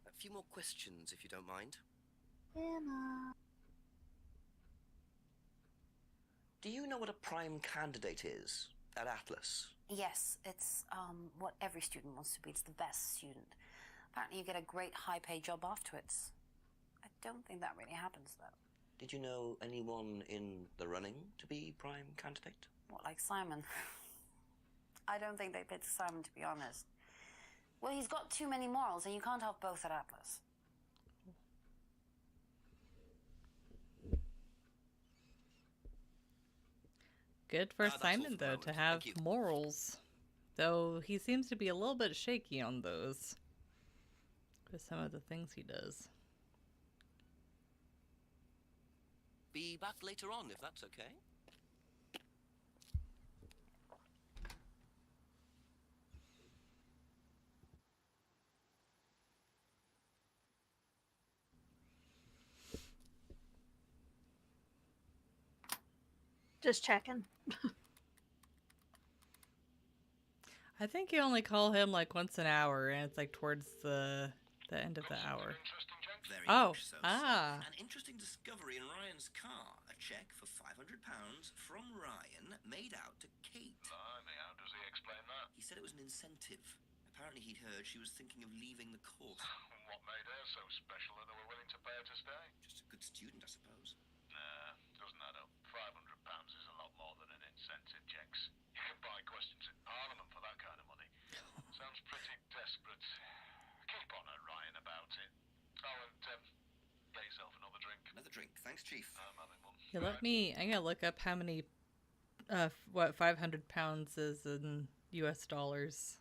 Speaker 4: A few more questions, if you don't mind.
Speaker 3: Anna.
Speaker 4: Do you know what a prime candidate is at Atlas?
Speaker 10: Yes, it's what every student wants to be. It's the best student. Apparently you get a great high-paid job afterwards. I don't think that really happens, though.
Speaker 4: Did you know anyone in the running to be prime candidate?
Speaker 10: What, like Simon? I don't think they picked Simon, to be honest. Well, he's got too many morals, and you can't have both at Atlas.
Speaker 2: Good for
Speaker 4: that's all
Speaker 2: Simon,
Speaker 4: for the
Speaker 2: though,
Speaker 4: moment.
Speaker 2: to have
Speaker 4: Thank you.
Speaker 2: morals. Though he seems to be a little bit shaky on those. With some of the things he does.
Speaker 4: Be back later on, if that's okay.
Speaker 3: Just checking.
Speaker 2: I think you only call him like once an hour, and it's like towards the end of the hour.
Speaker 4: Very
Speaker 2: Oh,
Speaker 4: much so,
Speaker 2: ah.
Speaker 4: sir. An interesting discovery in Ryan's car. A check for £500 from Ryan made out to Kate.
Speaker 14: Blimey, how does he explain that?
Speaker 4: He said it was an incentive. Apparently he'd heard she was thinking of leaving the course.
Speaker 14: What made her so special that they were willing to pay her to stay?
Speaker 4: Just a good student, I suppose.
Speaker 14: Nah, doesn't add up. £500 is a lot more than an incentive, Jenks. You can buy questions in Parliament for that kind of money. Sounds pretty desperate. Keep on at Ryan about it. Oh, and get yourself another drink.
Speaker 4: Another drink. Thanks, Chief.
Speaker 14: I'm having one.
Speaker 2: Yeah, I'm gonna look up how many, what 500 pounds is in US dollars.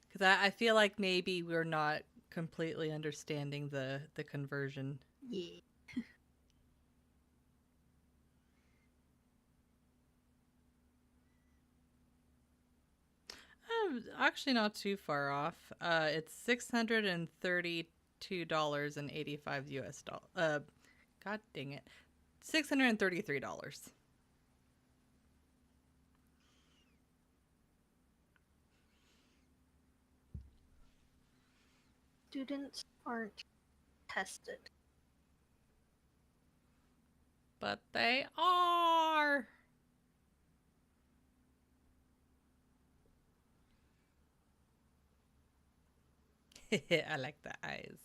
Speaker 2: Because I feel like maybe we're not completely understanding the conversion.
Speaker 3: Yeah.
Speaker 2: Actually not too far off. It's $632.85 US dollars. God dang it. $633.
Speaker 3: Students aren't tested.
Speaker 2: But they are. I like the eyes.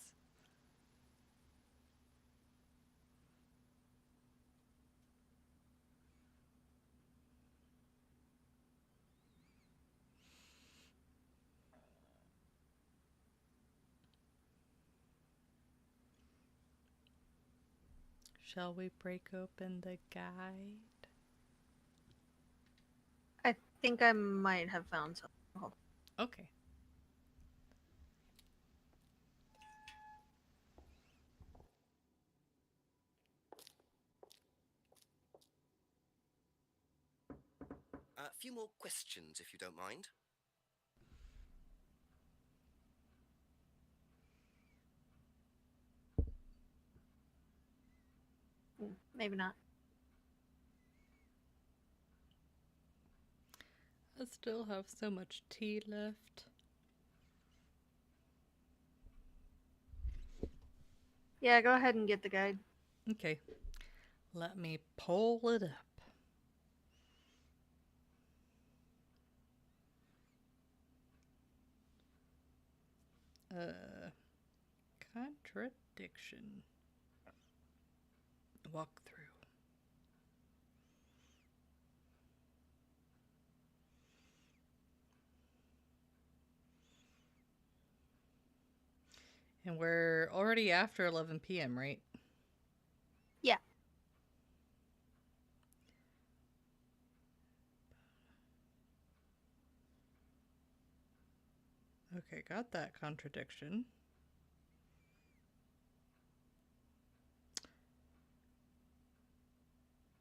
Speaker 2: Shall we break open the guide?
Speaker 3: I think I might have found something. Hold on.
Speaker 2: Okay.
Speaker 4: A few more questions, if you don't mind.
Speaker 3: Maybe not.
Speaker 2: I still have so much tea left.
Speaker 3: Yeah, go ahead and get the guide.
Speaker 2: Okay. Let me pull it up. Contradiction. Walk through. And we're already after 11 p.m., right?
Speaker 3: Yeah.
Speaker 2: Okay, got that contradiction.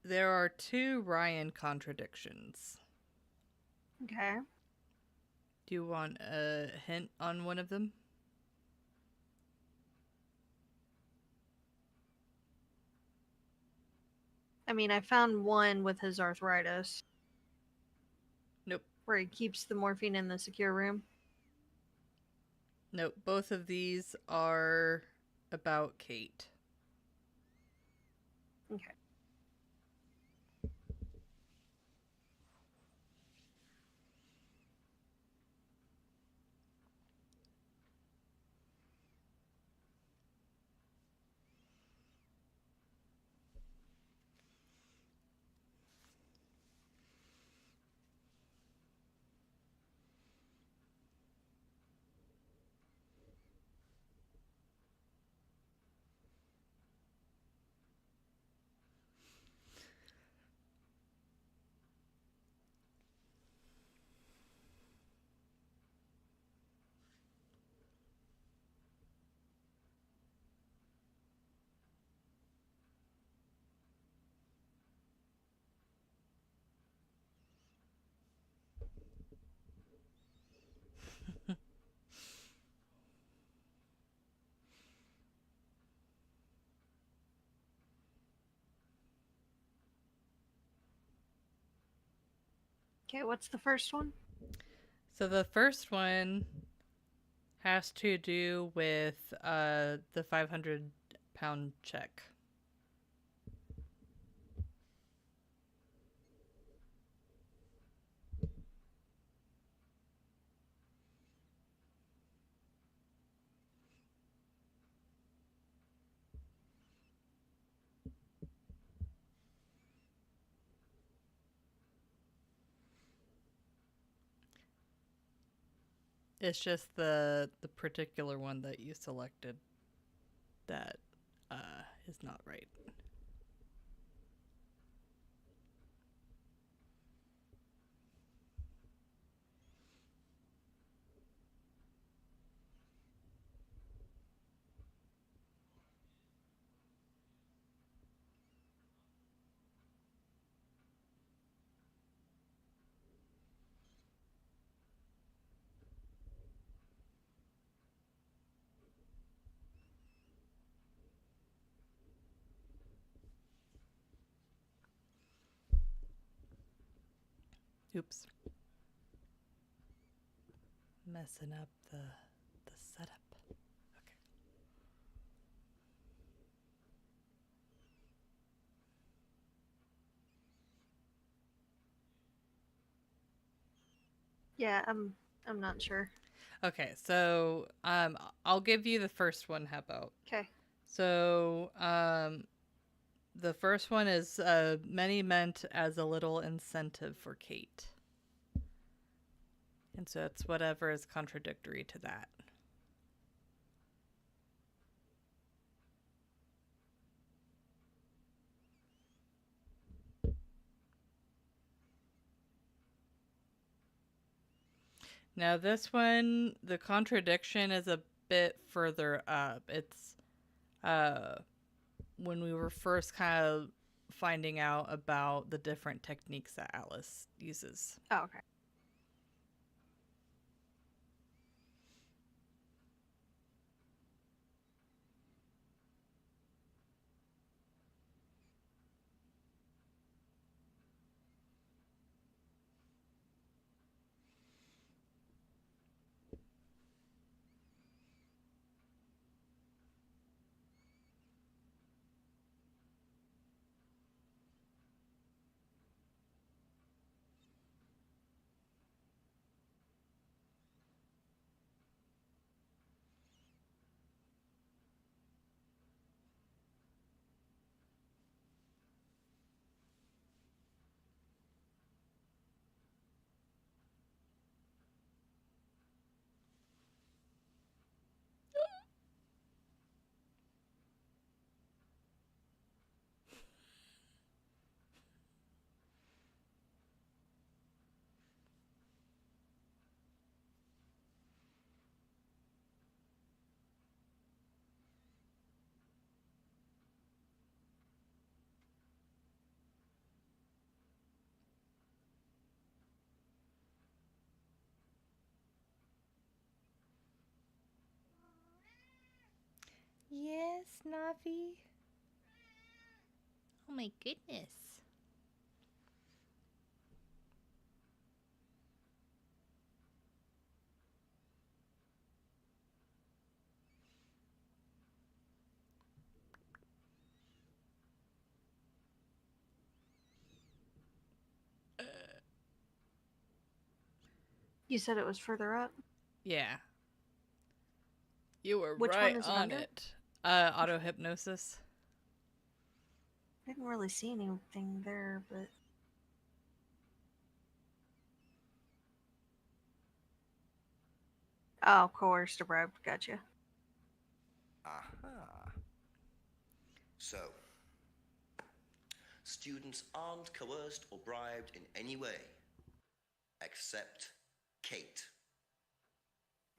Speaker 2: There are 2 Ryan contradictions.
Speaker 3: Okay.
Speaker 2: Do you want a hint on one of them?
Speaker 3: I mean, I found one with his arthritis.
Speaker 2: Nope.
Speaker 3: Where he keeps the morphine in the secure room.
Speaker 2: Nope. Both of these are about Kate.
Speaker 3: Okay. Okay, what's the first one?
Speaker 2: So the first one has to do with the 500-pound check. It's just the particular one that you selected that is not right. Oops. Messing up the setup. Okay.
Speaker 3: Yeah, I'm not sure.
Speaker 2: Okay, so I'll give you the first one. How about?
Speaker 3: Okay.
Speaker 2: So the first one is many meant as a little incentive for Kate, and so it's whatever is contradictory to that. Now this one, the contradiction is a bit further up. It's when we were first kind of finding out about the different techniques that Alice uses.
Speaker 3: Oh, okay.
Speaker 2: Yes, Navi. Oh my goodness.
Speaker 3: You said it was further up?
Speaker 2: Yeah. You were
Speaker 3: Which
Speaker 2: right
Speaker 3: one is it
Speaker 2: on
Speaker 3: under?
Speaker 2: it. Auto hypnosis.
Speaker 3: I didn't really see anything there, but... Oh, coerced or bribed. Gotcha.
Speaker 5: Aha. So, students aren't coerced or bribed in any way, except Kate.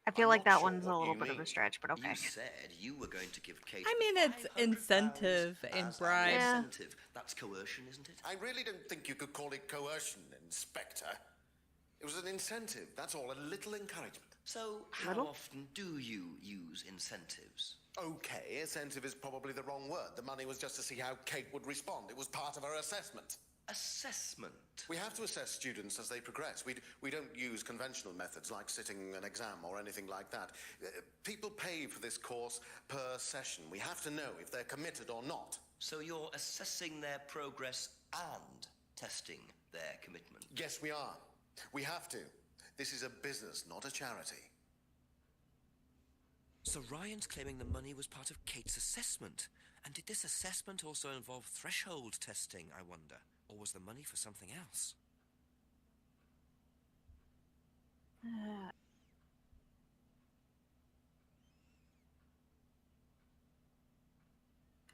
Speaker 3: I feel
Speaker 5: I'm
Speaker 3: like
Speaker 5: not
Speaker 3: that
Speaker 5: sure
Speaker 3: one's a
Speaker 5: what
Speaker 3: little
Speaker 5: you
Speaker 3: bit of a
Speaker 5: mean.
Speaker 3: stretch, but okay.
Speaker 5: You said you were going to give Kate.
Speaker 2: I mean, it's
Speaker 5: £500
Speaker 2: incentive and
Speaker 5: as
Speaker 2: bribe.
Speaker 5: an
Speaker 3: Yeah.
Speaker 5: incentive. That's coercion, isn't it?
Speaker 7: I really don't think you could call it coercion, Inspector. It was an incentive, that's all, a little encouragement.
Speaker 5: So, how
Speaker 3: Little?
Speaker 5: often do you use incentives?
Speaker 7: Okay, incentive is probably the wrong word. The money was just to see how Kate would respond. It was part of her assessment.
Speaker 5: Assessment.
Speaker 7: We have to assess students as they progress. We don't use conventional methods like sitting an exam or anything like that. People pay for this course per session. We have to know if they're committed or not.
Speaker 5: So you're assessing their progress and testing their commitment?
Speaker 7: Yes, we are. We have to. This is a business, not a charity.
Speaker 4: So Ryan's claiming the money was part of Kate's assessment. And did this assessment also involve threshold testing, I wonder? Or was the money for something else?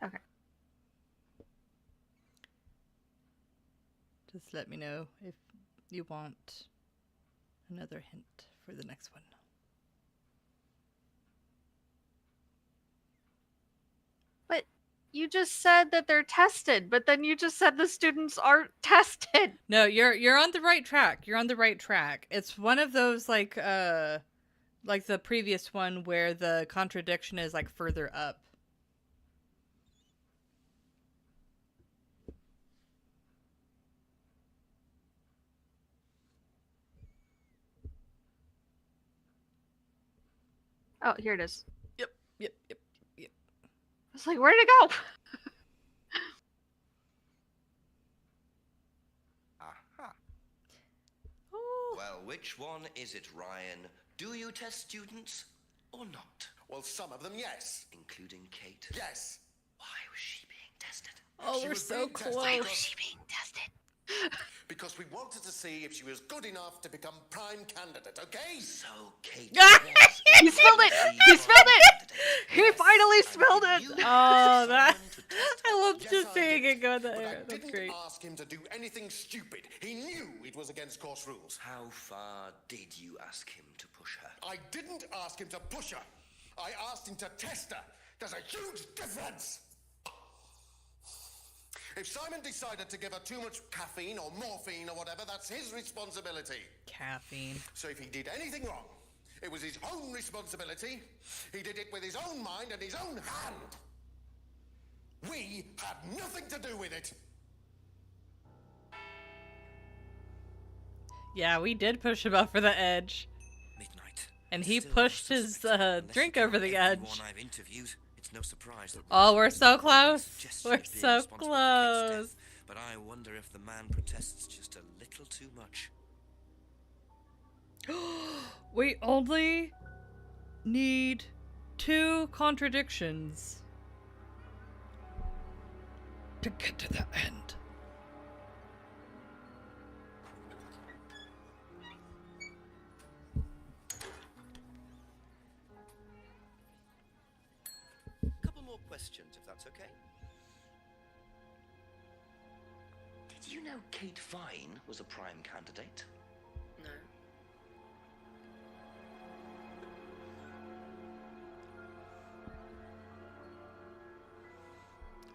Speaker 3: Okay.
Speaker 2: Just let me know if you want another hint for the next one.
Speaker 3: But you just said that they're tested, but then you just said the students aren't tested.
Speaker 2: No, you're on the right track. You're on the right track. It's one of those like the previous one where the contradiction is like further up.
Speaker 3: Oh, here it is.
Speaker 2: Yep.
Speaker 3: I was like, where'd it go?
Speaker 4: Aha.
Speaker 2: Oh.
Speaker 4: Well, which one is it, Ryan? Do you test students or not?
Speaker 7: Well, some of them, yes.
Speaker 4: Including Kate?
Speaker 7: Yes.
Speaker 4: Why was she being tested?
Speaker 2: Oh,
Speaker 7: She
Speaker 2: we're
Speaker 7: was
Speaker 2: so
Speaker 7: being tested
Speaker 2: close.
Speaker 3: Why was
Speaker 7: because-
Speaker 3: she being tested?
Speaker 7: Because we wanted to see if she was good enough to become prime candidate, okay?
Speaker 4: So Kate
Speaker 3: He spilled it! He spilled it! He finally spilled it!
Speaker 2: Oh, that I love
Speaker 7: Yes,
Speaker 2: just
Speaker 7: I
Speaker 2: seeing
Speaker 7: did.
Speaker 2: it go
Speaker 7: But
Speaker 2: there.
Speaker 7: I
Speaker 2: That's
Speaker 7: didn't
Speaker 2: great.
Speaker 7: ask him to do anything stupid. He knew it was against course rules.
Speaker 4: How far did you ask him to push her?
Speaker 7: I didn't ask him to push her. I asked him to test her. There's a huge difference. If Simon decided to give her too much caffeine or morphine or whatever, that's his responsibility.
Speaker 2: Caffeine.
Speaker 7: So if he did anything wrong, it was his own responsibility. He did it with his own mind and his own hand. We had nothing to do with it.
Speaker 2: Yeah, we did push him over the edge.
Speaker 4: Midnight.
Speaker 2: And he
Speaker 4: Still no
Speaker 2: pushed his
Speaker 4: suspects. Unless
Speaker 2: drink
Speaker 4: you
Speaker 2: over
Speaker 4: count
Speaker 2: the
Speaker 4: everyone
Speaker 2: edge.
Speaker 4: I've interviewed, it's no surprise that
Speaker 2: Oh, we're
Speaker 4: Ryan
Speaker 2: so
Speaker 4: was
Speaker 2: close.
Speaker 4: suggested
Speaker 2: We're
Speaker 4: as being
Speaker 2: so
Speaker 4: responsible for Kate's
Speaker 2: close.
Speaker 4: death, but I wonder if the man protests just a little too much.
Speaker 2: We only need 2 contradictions to get to the end.
Speaker 4: Couple more questions, if that's okay. Did you know Kate Vine was a prime candidate?
Speaker 6: No.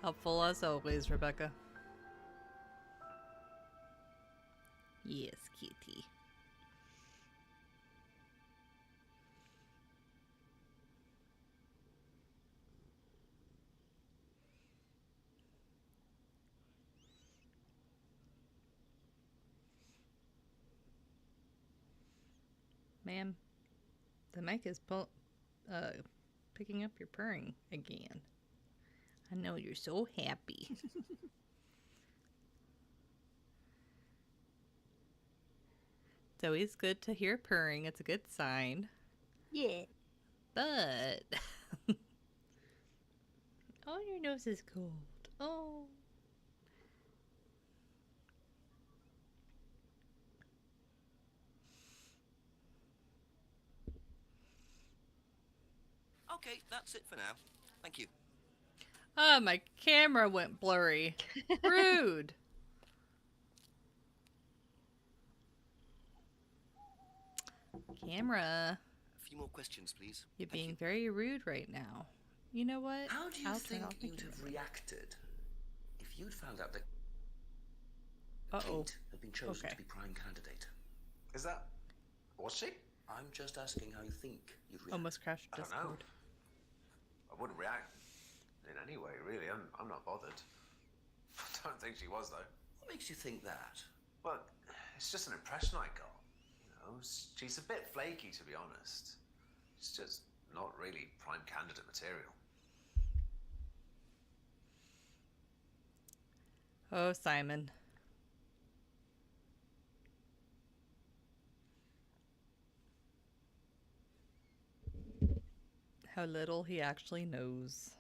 Speaker 2: Helpful as always, Rebecca. Yes, cutie. Ma'am, the mic is picking up your purring again. I know you're so happy. It's always good to hear purring. It's a good sign.
Speaker 3: Yeah.
Speaker 2: But oh, your nose is cold. Oh.
Speaker 4: Okay, that's it for now. Thank you.
Speaker 2: Oh, my camera went blurry. Rude. Camera.
Speaker 4: A few more questions, please.
Speaker 2: You're being very rude right now. You know what?
Speaker 4: How do you
Speaker 2: I'll turn
Speaker 4: think
Speaker 2: off my
Speaker 4: you'd have
Speaker 2: camera.
Speaker 4: reacted if you'd found out that
Speaker 2: Uh-oh.
Speaker 4: Kate had been chosen
Speaker 2: Okay.
Speaker 4: to be prime candidate?
Speaker 9: Is that... Was she?
Speaker 4: I'm just asking how you think you'd react.
Speaker 2: Almost crashed
Speaker 9: I don't know.
Speaker 2: Discord.
Speaker 9: I wouldn't react in any way, really. I'm not bothered. I don't think she was, though.
Speaker 4: What makes you think that?
Speaker 9: Well, it's just an impression I got. You know, she's a bit flaky, to be honest. She's just not really prime candidate material.
Speaker 2: Oh, Simon. How little he actually knows.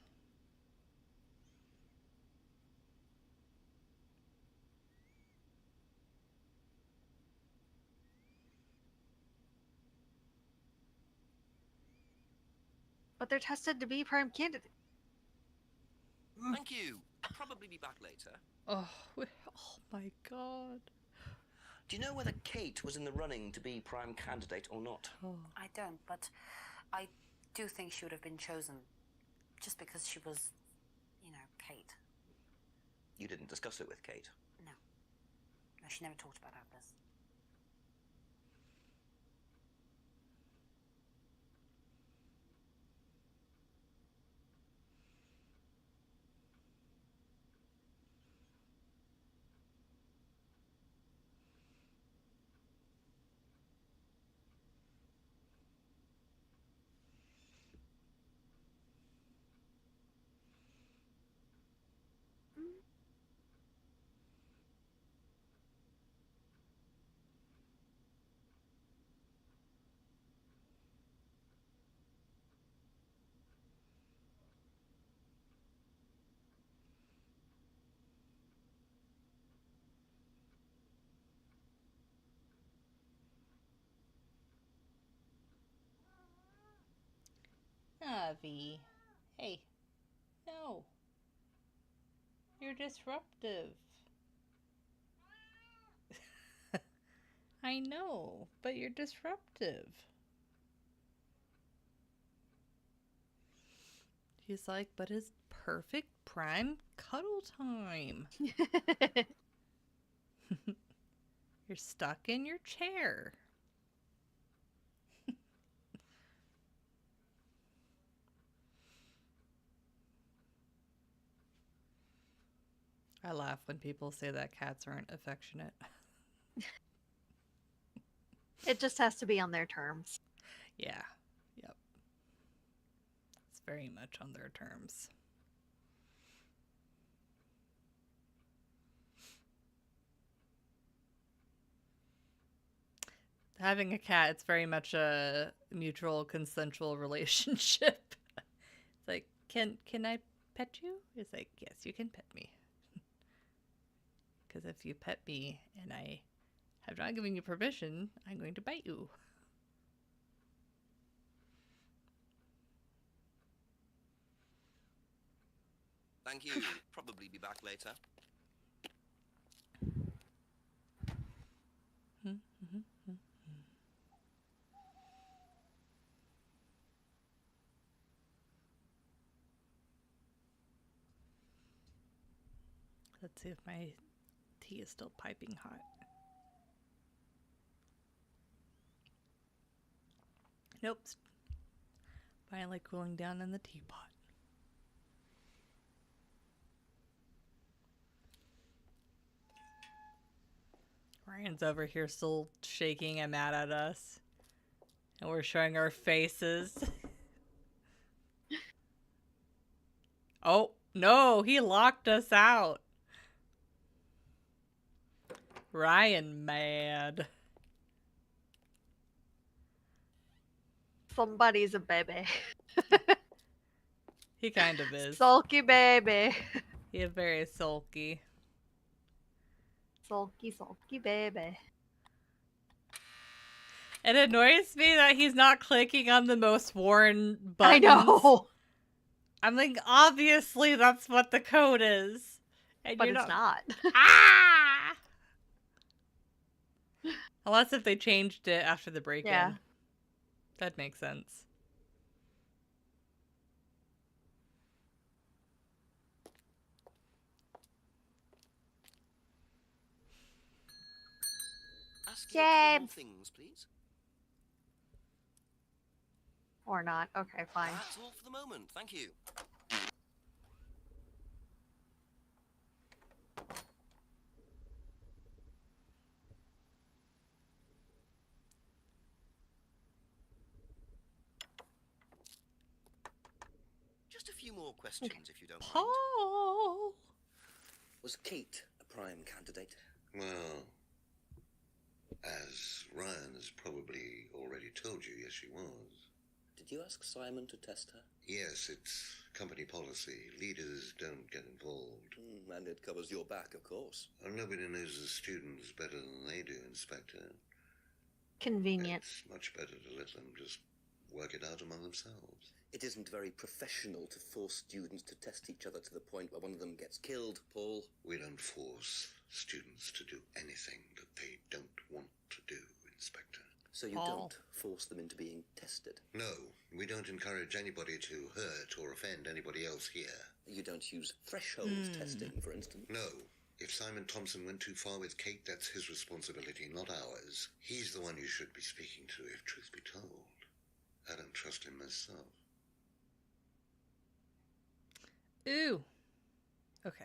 Speaker 3: But they're tested to be prime candidate.
Speaker 4: Thank you. I'll probably be back later.
Speaker 2: Oh, oh my god.
Speaker 4: Do you know whether Kate was in the running to be prime candidate or not?
Speaker 2: Oh.
Speaker 10: I don't, but I do think she would have been chosen just because she was, you know, Kate.
Speaker 4: You didn't discuss it with Kate.
Speaker 10: No. No, she never talked about Atlas.
Speaker 2: Avi. Hey. No. You're disruptive. I know, but you're disruptive. He's like, but it's perfect prime cuddle time. You're stuck in your chair. I laugh when people say that cats aren't affectionate.
Speaker 3: It just has to be on their terms.
Speaker 2: Yeah. Yep. It's very much on their terms. Having a cat, it's very much a mutual consensual relationship. It's like, can I pet you? It's like, yes, you can pet me. Because if you pet me and I have not given you permission, I'm going to bite you.
Speaker 4: Thank you. Probably be back later.
Speaker 2: Let's see if my tea is still piping hot. Nope. Finally cooling down in the teapot. Ryan's over here still shaking and mad at us. And we're showing our faces. Oh, no, he locked us out. Ryan mad.
Speaker 3: Somebody's a baby.
Speaker 2: He kind of is.
Speaker 3: Sulky baby.
Speaker 2: He is very sulky.
Speaker 3: Sulky, sulky baby.
Speaker 2: It annoys me that he's not clicking on the most worn buttons.
Speaker 3: I know.
Speaker 2: I'm like, obviously that's what the code is. And
Speaker 3: But
Speaker 2: you're
Speaker 3: it's not.
Speaker 2: Ah! Unless if they changed it after the break-in.
Speaker 3: Yeah.
Speaker 2: That makes sense.
Speaker 4: Ask you a couple more
Speaker 3: James.
Speaker 4: things, please.
Speaker 3: Or not. Okay, fine.
Speaker 4: That's all for the moment. Thank you. Just a few more questions, if you don't mind.
Speaker 2: Paul!
Speaker 5: Was Kate a prime candidate?
Speaker 7: Well, as Ryan has probably already told you, yes, she was.
Speaker 5: Did you ask Simon to test her?
Speaker 7: Yes, it's company policy. Leaders don't get involved.
Speaker 5: And it covers your back, of course.
Speaker 7: Well, nobody knows the students better than they do, Inspector.
Speaker 3: Convenient.
Speaker 7: It's much better to let them just work it out among themselves.
Speaker 5: It isn't very professional to force students to test each other to the point where one of them gets killed, Paul.
Speaker 7: We don't force students to do anything that they don't want to do, Inspector.
Speaker 5: So you don't force them into being tested?
Speaker 7: No, we don't encourage anybody to hurt or offend anybody else here.
Speaker 5: You don't use threshold testing, for instance?
Speaker 7: No. If Simon Thompson went too far with Kate, that's his responsibility, not ours. He's the one you should be speaking to, if truth be told. I don't trust him myself.
Speaker 2: Ooh. Okay.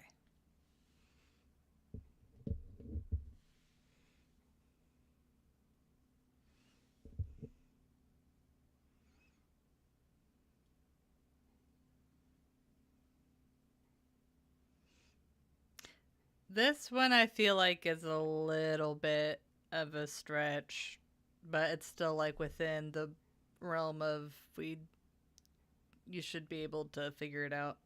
Speaker 2: This one I feel like is a little bit of a stretch, but it's still like within the realm of you should be able to figure it out.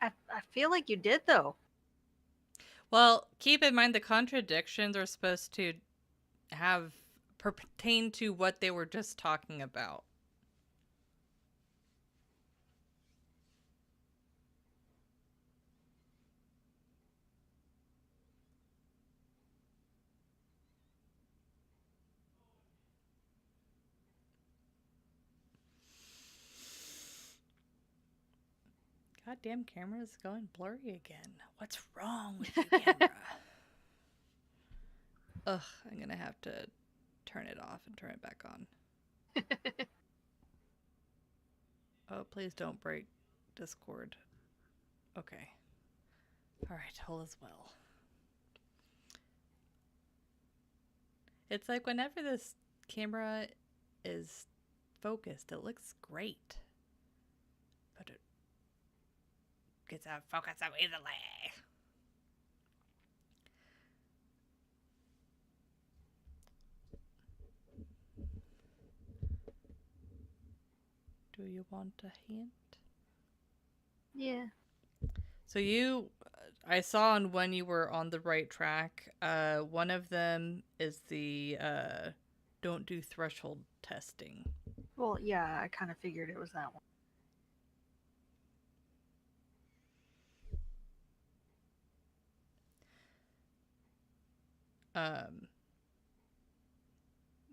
Speaker 3: I feel like you did, though.
Speaker 2: Well, keep in mind the contradictions are supposed to have pertain to what they were just talking about. Goddamn camera's going blurry again. What's wrong with you, camera? Ugh, I'm gonna have to turn it off and turn it back on. Oh, please don't break Discord. Okay. Alright, all is well. It's like whenever this camera is focused, it looks great. But it gets out of focus so easily. Do you want a hint?
Speaker 3: Yeah.
Speaker 2: So I saw on when you were on the right track. One of them is the don't do threshold testing.
Speaker 3: Well, yeah, I kind of figured it was that one.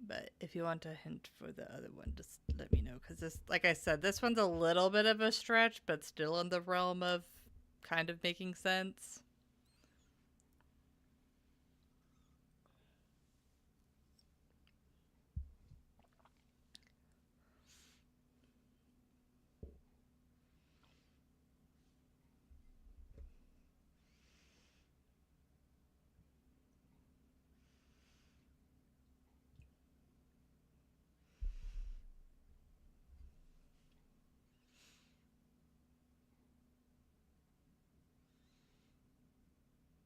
Speaker 2: But if you want a hint for the other one, just let me know. Because this, like I said, this one's a little bit of a stretch, but still in the realm of kind of making sense.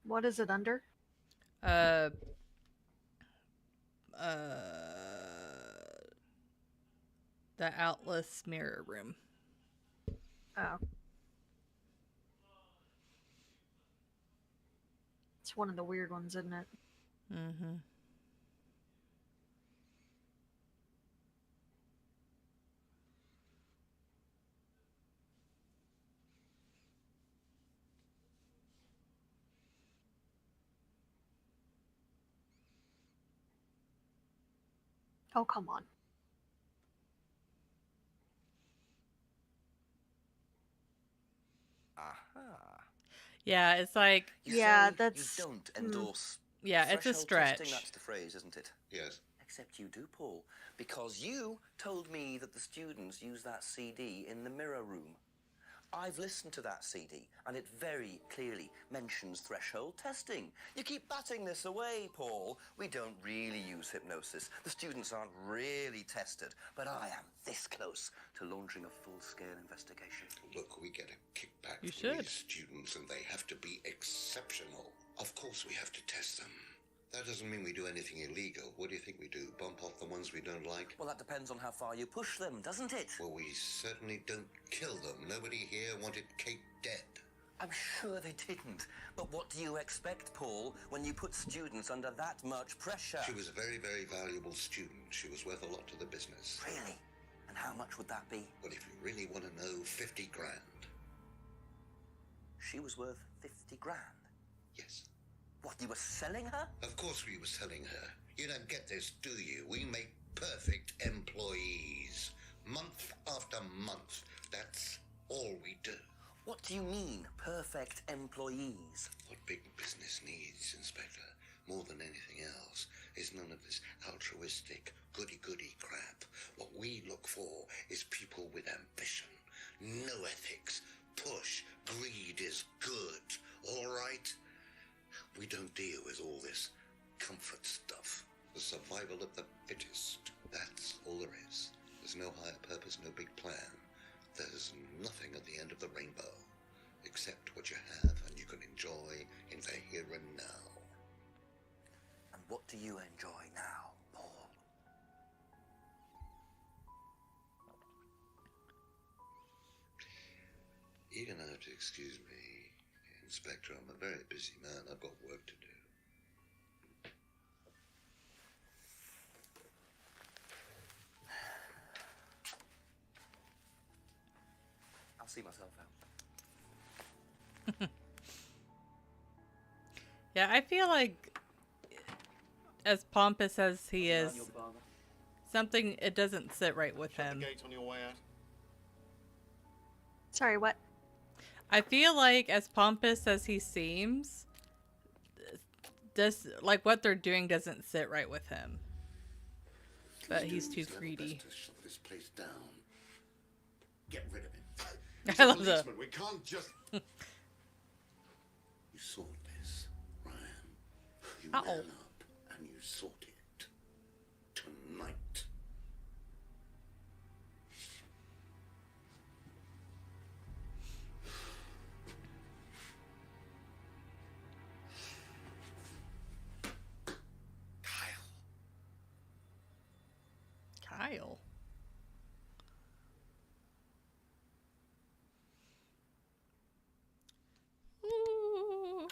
Speaker 3: What is it under?
Speaker 2: The Atlas mirror room.
Speaker 3: Oh. It's one of the weird ones, isn't it?
Speaker 2: Mm-hmm.
Speaker 3: Oh, come on.
Speaker 5: Aha.
Speaker 2: Yeah, it's like
Speaker 5: You
Speaker 3: yeah,
Speaker 5: say
Speaker 3: that's
Speaker 5: you don't endorse.
Speaker 2: yeah, it's a
Speaker 5: threshold
Speaker 2: stretch.
Speaker 5: Testing, that's the phrase, isn't it?
Speaker 7: Yes.
Speaker 5: Except you do, Paul, because you told me that the students use that CD in the mirror room. I've listened to that CD, and it very clearly mentions threshold testing. You keep batting this away, Paul. We don't really use hypnosis. The students aren't really tested, but I am this close to launching a full-scale investigation.
Speaker 13: Look, we get a kickback
Speaker 2: You
Speaker 13: from
Speaker 2: should.
Speaker 13: these students, and they have to be exceptional. Of course we have to test them. That doesn't mean we do anything illegal. What do you think we do? Bump off the ones we don't like?
Speaker 5: Well, that depends on how far you push them, doesn't it?
Speaker 13: Well, we certainly don't kill them. Nobody here wanted Kate dead.
Speaker 5: I'm sure they didn't. But what do you expect, Paul, when you put students under that much pressure?
Speaker 13: She was a very, very valuable student. She was worth a lot to the business.
Speaker 5: Really? And how much would that be?
Speaker 13: Well, if you really want to know, 50 grand.
Speaker 5: She was worth 50 grand.
Speaker 13: Yes.
Speaker 5: What, you were selling her?
Speaker 13: Of course we were selling her. You don't get this, do you? We make perfect employees. Month after month. That's all we do.
Speaker 5: What do you mean, perfect employees?
Speaker 13: What big business needs, Inspector, more than anything else, is none of this altruistic, goody-goody crap. What we look for is people with ambition, no ethics. Push, greed is good, all right? We don't deal with all this comfort stuff. The survival of the fittest. That's all there is. There's no higher purpose, no big plan. There's nothing at the end of the rainbow, except what you have and you can enjoy in the here and now.
Speaker 5: And what do you enjoy now, Paul?
Speaker 13: You're gonna have to excuse me, Inspector. I'm a very busy man. I've got work to do.
Speaker 4: I'll see myself out.
Speaker 2: Yeah, I feel like, as pompous as he is, something, it doesn't sit right with him.
Speaker 7: The gate on your way out.
Speaker 3: Sorry, what?
Speaker 2: I feel like, as pompous as he seems, like what they're doing doesn't sit right with him. But he's too greedy.
Speaker 13: To shut this place down. Get rid of him.
Speaker 7: He's
Speaker 2: I
Speaker 7: a
Speaker 2: love the.
Speaker 7: policeman. We can't just.
Speaker 13: You sought this, Ryan. You
Speaker 2: Uh-oh.
Speaker 13: ran up and you sought it. Tonight.
Speaker 2: Kyle. Ooh.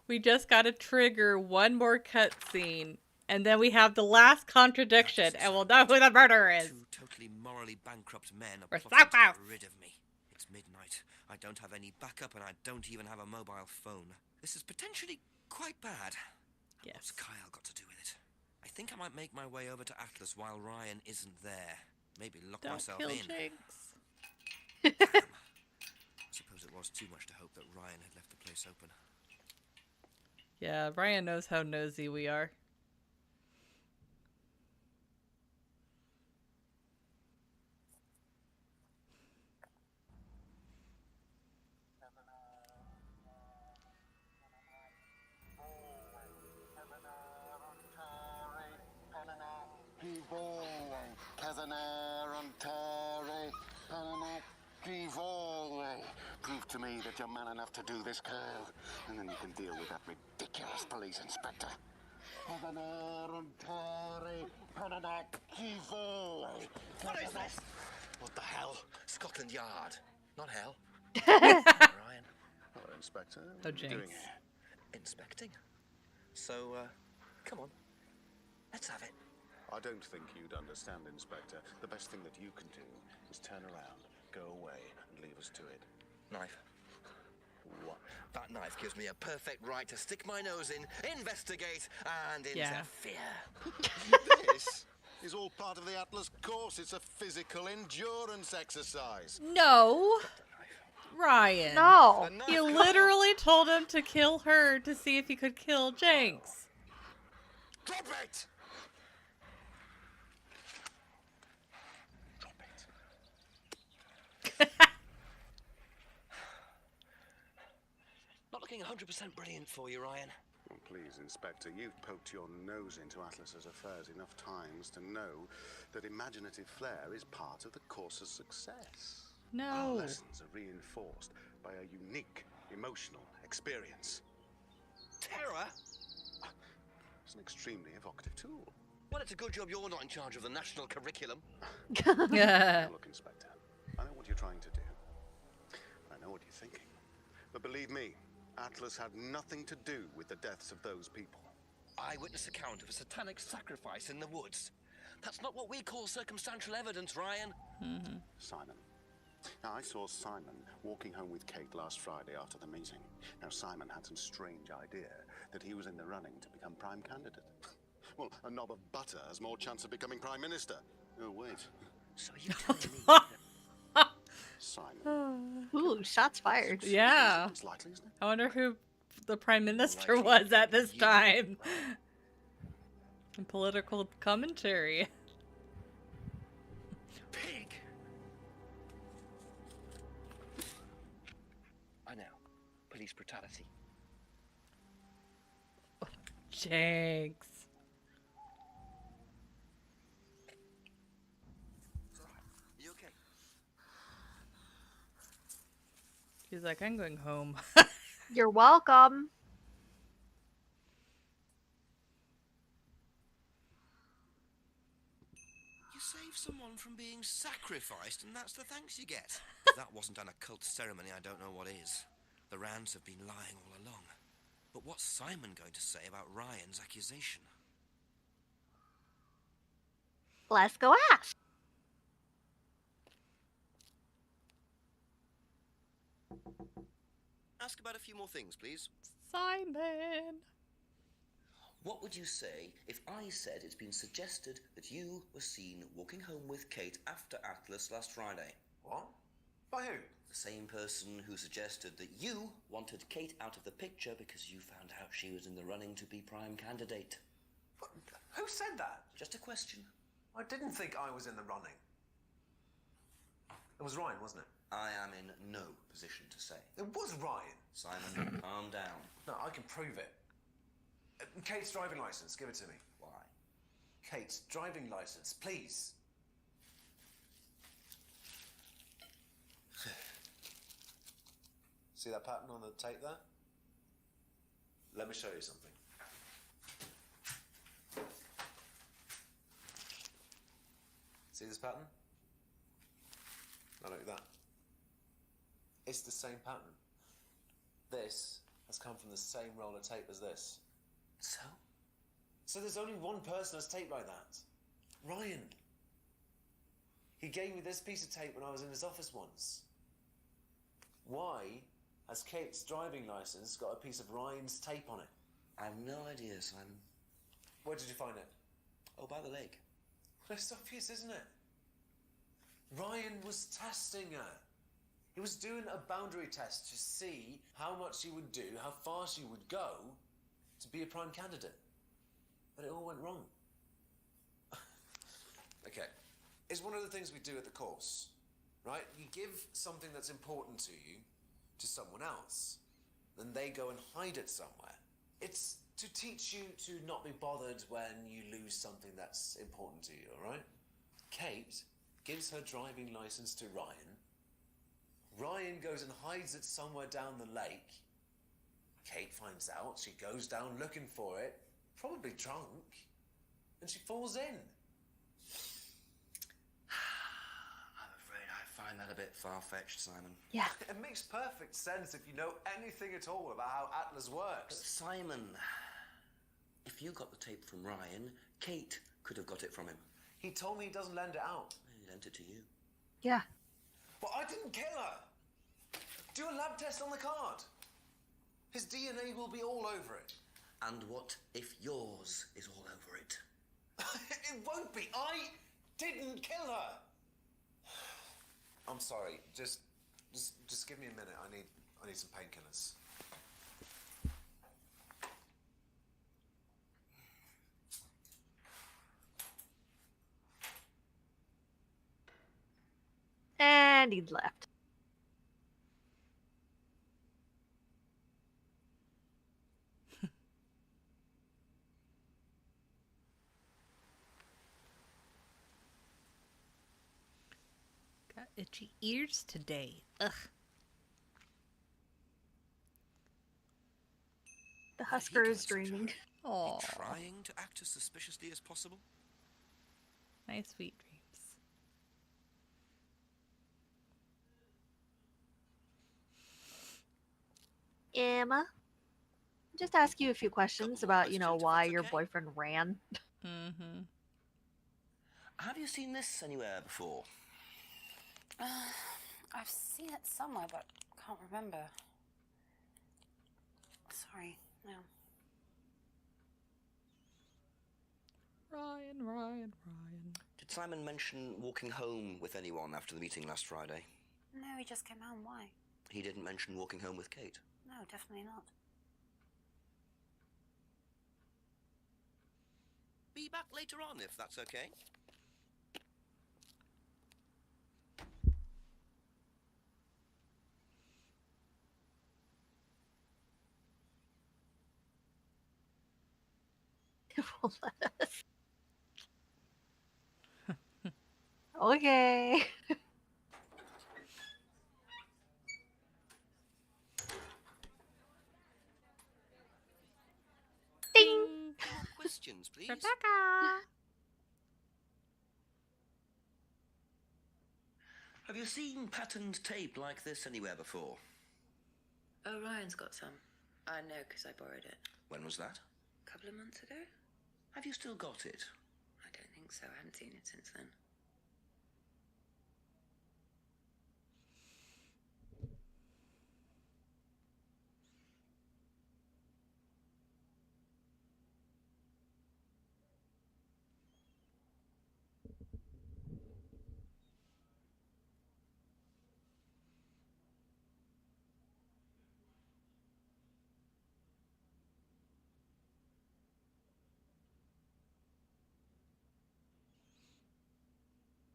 Speaker 2: We just got to trigger one more cutscene, and then we have the last contradiction, and we'll know who the murderer is.
Speaker 4: Two totally morally bankrupt men are
Speaker 2: We're
Speaker 4: plotting to
Speaker 2: so
Speaker 4: get
Speaker 2: close.
Speaker 4: rid of me. It's midnight. I don't have any backup, and I don't even have a mobile phone. This is potentially quite bad.
Speaker 2: Yes.
Speaker 4: What's Kyle got to do with it? I think I might make my way over to Atlas while Ryan isn't there. Maybe lock
Speaker 2: Don't
Speaker 4: myself
Speaker 2: kill
Speaker 4: in.
Speaker 2: Jinx.
Speaker 4: Suppose it was too much to hope that Ryan had left the place open.
Speaker 2: Yeah, Ryan knows how nosy we are.
Speaker 13: Prove to me that you're man enough to do this, Kyle, and then you can deal with that ridiculous police inspector.
Speaker 4: What is this? What the hell? Scotland Yard. Not hell. Ryan.
Speaker 7: Hello, Inspector.
Speaker 2: Oh,
Speaker 7: What are you doing
Speaker 2: Jinx.
Speaker 7: here?
Speaker 4: Inspecting? So, come on. Let's have it.
Speaker 7: I don't think you'd understand, Inspector. The best thing that you can do is turn around, go away, and leave us to it.
Speaker 4: Knife. What? That knife gives me a perfect right to stick my nose in, investigate, and interfere.
Speaker 7: This is all part of the Atlas course. It's a physical endurance exercise.
Speaker 2: No. Ryan.
Speaker 3: No.
Speaker 2: You literally told him to kill her to see if he could kill Jinx.
Speaker 7: Drop it!
Speaker 4: Not looking 100% brilliant for you, Ryan.
Speaker 7: Oh, please, Inspector, you've poked your nose into Atlas's affairs enough times to know that imaginative flair is part of the course's success.
Speaker 2: No.
Speaker 7: Our lessons are reinforced by a unique emotional experience.
Speaker 4: Terror?
Speaker 7: It's an extremely evocative tool.
Speaker 4: Well, it's a good job you're not in charge of the national curriculum.
Speaker 2: Yeah.
Speaker 7: Look, Inspector, I know what you're trying to do. I know what you're thinking. But believe me, Atlas had nothing to do with the deaths of those people.
Speaker 4: Eyewitness account of a satanic sacrifice in the woods. That's not what we call circumstantial evidence, Ryan.
Speaker 2: Mm-hmm.
Speaker 7: Simon. Now, I saw Simon walking home with Kate last Friday after the meeting. Now, Simon had some strange idea that he was in the running to become prime candidate. Well, a knob of butter has more chance of becoming prime minister. Oh, wait.
Speaker 4: So you telling me
Speaker 7: Simon.
Speaker 3: Ooh, shots fired.
Speaker 2: Yeah.
Speaker 7: It's likely, isn't it?
Speaker 2: I wonder who the prime minister was at this time. In political commentary.
Speaker 4: Pig! I know. Police brutality.
Speaker 2: Jinx.
Speaker 4: You okay?
Speaker 2: He's like, I'm going home.
Speaker 3: You're welcome.
Speaker 4: You save someone from being sacrificed, and that's the thanks you get. If that wasn't an occult ceremony, I don't know what is. The Rands have been lying all along. But what's Simon going to say about Ryan's accusation?
Speaker 3: Let's go ask.
Speaker 5: Ask about a few more things, please.
Speaker 2: Simon.
Speaker 5: What would you say if I said it's been suggested that you were seen walking home with Kate after Atlas last Friday?
Speaker 9: What? By who?
Speaker 5: The same person who suggested that you wanted Kate out of the picture because you found out she was in the running to be prime candidate.
Speaker 9: What? Who said that?
Speaker 5: Just a question.
Speaker 9: I didn't think I was in the running. It was Ryan, wasn't it?
Speaker 5: I am in no position to say.
Speaker 9: It was Ryan.
Speaker 5: Simon, calm down.
Speaker 9: No, I can prove it. Kate's driving license, give it to me.
Speaker 5: Why?
Speaker 9: Kate's driving license, please. See that pattern on the tape there? Let me show you something. See this pattern? Now look at that. It's the same pattern. This has come from the same roll of tape as this.
Speaker 5: So?
Speaker 9: So there's only one person that's taped like that. Ryan. He gave me this piece of tape when I was in his office once. Why has Kate's driving license got a piece of Ryan's tape on it?
Speaker 5: I have no idea, Simon.
Speaker 9: Where did you find it?
Speaker 5: Oh, by the lake.
Speaker 9: Well, it's obvious, isn't it? Ryan was testing her. He was doing a boundary test to see how much she would do, how far she would go to be a prime candidate. But it all went wrong. Okay. It's one of the things we do at the course, right? You give something that's important to you to someone else, then they go and hide it somewhere. It's to teach you to not be bothered when you lose something that's important to you, all right? Kate gives her driving license to Ryan. Ryan goes and hides it somewhere down the lake. Kate finds out, she goes down looking for it, probably drunk, and she falls in.
Speaker 5: I'm afraid I find that a bit far-fetched, Simon.
Speaker 3: Yeah.
Speaker 9: It makes perfect sense if you know anything at all about how Atlas works.
Speaker 5: But Simon, if you got the tape from Ryan, Kate could have got it from him.
Speaker 9: He told me he doesn't lend it out.
Speaker 5: He lent it to you.
Speaker 3: Yeah.
Speaker 9: But I didn't kill her. Do a lab test on the card. His DNA will be all over it.
Speaker 5: And what if yours is all over it?
Speaker 9: It won't be. I didn't kill her. I'm sorry. Just give me a minute. I need some painkillers.
Speaker 3: And he left.
Speaker 2: Got itchy ears today. Ugh.
Speaker 3: The Husker is dreaming.
Speaker 2: Aww.
Speaker 4: Trying to act as suspiciously as possible?
Speaker 2: Nice sweet dreams.
Speaker 3: Emma, just ask you a few questions about, why your boyfriend ran.
Speaker 2: Mm-hmm.
Speaker 5: Have you seen this anywhere before?
Speaker 10: I've seen it somewhere, but can't remember. Sorry, no.
Speaker 2: Ryan.
Speaker 5: Did Simon mention walking home with anyone after the meeting last Friday?
Speaker 10: No, he just came home. Why?
Speaker 5: He didn't mention walking home with Kate.
Speaker 10: No, definitely not.
Speaker 4: Be back later on, if that's okay.
Speaker 3: It won't let us. Okay. Ding!
Speaker 4: More questions, please.
Speaker 2: Rebecca!
Speaker 4: Have you seen patterned tape like this anywhere before?
Speaker 6: Oh, Ryan's got some. I know, because I borrowed it.
Speaker 4: When was that?
Speaker 6: A couple of months ago?
Speaker 4: Have you still got it?
Speaker 6: I don't think so. I haven't seen it since then.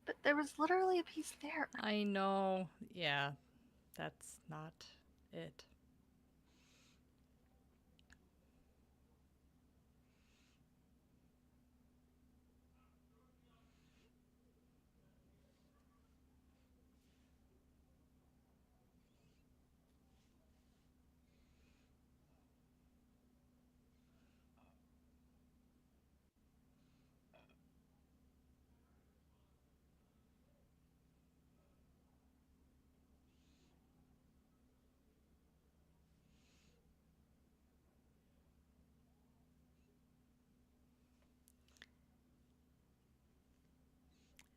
Speaker 3: But there was literally a piece there.
Speaker 2: I know. Yeah, that's not it.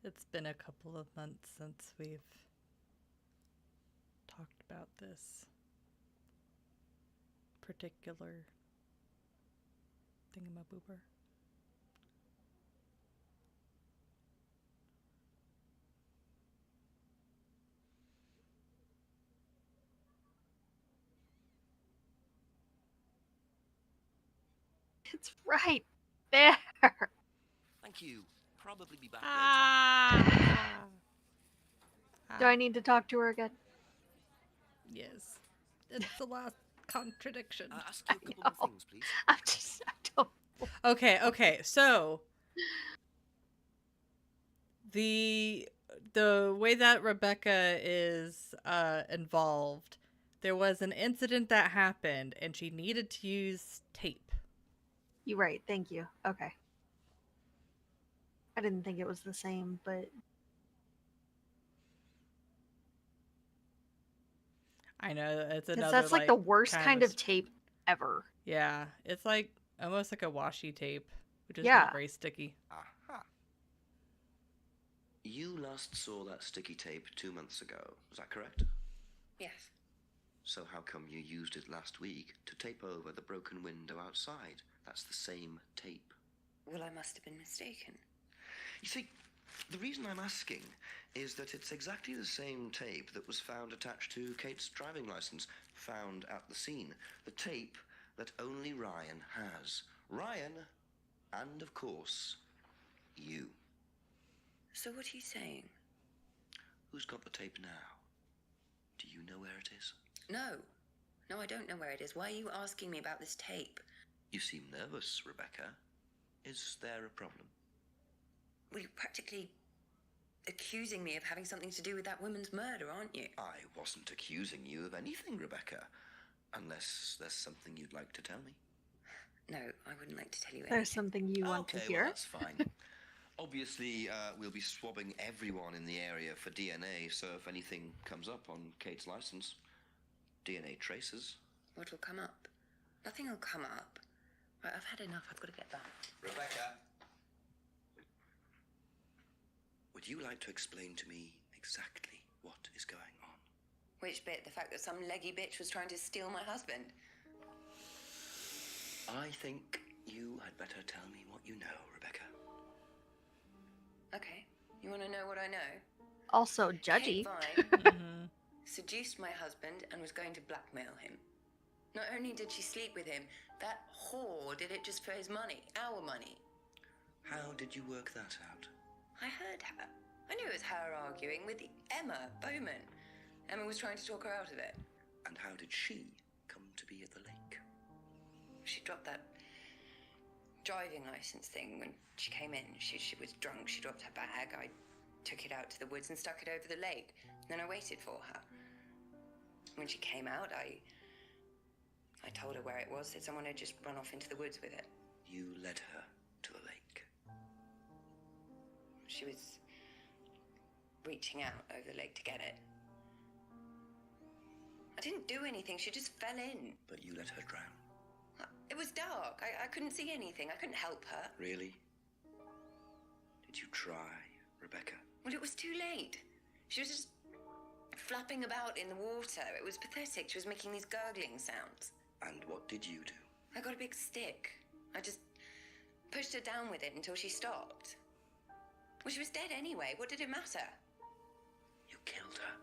Speaker 2: It's been a couple of months since we've talked about this particular thingamaboober.
Speaker 3: It's right there.
Speaker 4: Thank you. Probably be back
Speaker 3: Do I need to talk to her again?
Speaker 2: Yes. It's the last contradiction.
Speaker 4: later. Ask you a couple more things, please.
Speaker 3: I don't.
Speaker 2: Okay. So the way that Rebecca is involved, there was an incident that happened and she needed to use tape.
Speaker 3: You're right. Thank you. Okay. I didn't think it was the same, but
Speaker 2: I know it's
Speaker 3: because
Speaker 2: another
Speaker 3: that's like the worst kind of tape ever.
Speaker 2: Yeah, it's like almost like a washi tape, which is
Speaker 3: Yeah.
Speaker 2: not very sticky.
Speaker 4: Aha. You last saw that sticky tape 2 months ago. Is that correct?
Speaker 6: Yes.
Speaker 4: So how come you used it last week to tape over the broken window outside? That's the same tape.
Speaker 6: Well, I must have been mistaken.
Speaker 4: You see, the reason I'm asking is that it's exactly the same tape that was found attached to Kate's driving license, found at the scene. The tape that only Ryan has. Ryan, and of course, you.
Speaker 6: So what are you saying?
Speaker 4: Who's got the tape now? Do you know where it is?
Speaker 6: No. No, I don't know where it is. Why are you asking me about this tape?
Speaker 4: You seem nervous, Rebecca. Is there a problem?
Speaker 6: Well, you're practically accusing me of having something to do with that woman's murder, aren't you?
Speaker 4: I wasn't accusing you of anything, Rebecca. Unless there's something you'd like to tell me.
Speaker 6: No, I wouldn't like to tell you anything.
Speaker 3: There's something you want to hear.
Speaker 4: Well, that's fine. Obviously, we'll be swabbing everyone in the area for DNA, so if anything comes up on Kate's license, DNA traces.
Speaker 6: What'll come up? Nothing will come up. Right, I've had enough. I've got to get back.
Speaker 4: Rebecca! Would you like to explain to me exactly what is going on?
Speaker 6: Which bit? The fact that some leggy bitch was trying to steal my husband?
Speaker 4: I think you had better tell me what you know, Rebecca.
Speaker 6: Okay. You want to know what I know?
Speaker 3: Also judgy.
Speaker 6: Kate Vine seduced my husband and was going to blackmail him. Not only did she sleep with him, that whore did it just for his money, our money.
Speaker 4: How did you work that out?
Speaker 6: I heard her. I knew it was her arguing with Emma Bowman. Emma was trying to talk her out of it.
Speaker 4: And how did she come to be at the lake?
Speaker 6: She dropped that driving license thing when she came in. She was drunk. She dropped her bag. I took it out to the woods and stuck it over the lake. Then I waited for her. When she came out, I told her where it was, said someone had just run off into the woods with it.
Speaker 4: You led her to the lake.
Speaker 6: She was reaching out over the lake to get it. I didn't do anything. She just fell in.
Speaker 4: But you let her drown.
Speaker 6: It was dark. I couldn't see anything. I couldn't help her.
Speaker 4: Really? Did you try, Rebecca?
Speaker 6: Well, it was too late. She was just flapping about in the water. It was pathetic. She was making these gurgling sounds.
Speaker 4: And what did you do?
Speaker 6: I got a big stick. I just pushed her down with it until she stopped. Well, she was dead anyway. What did it matter?
Speaker 4: You killed her,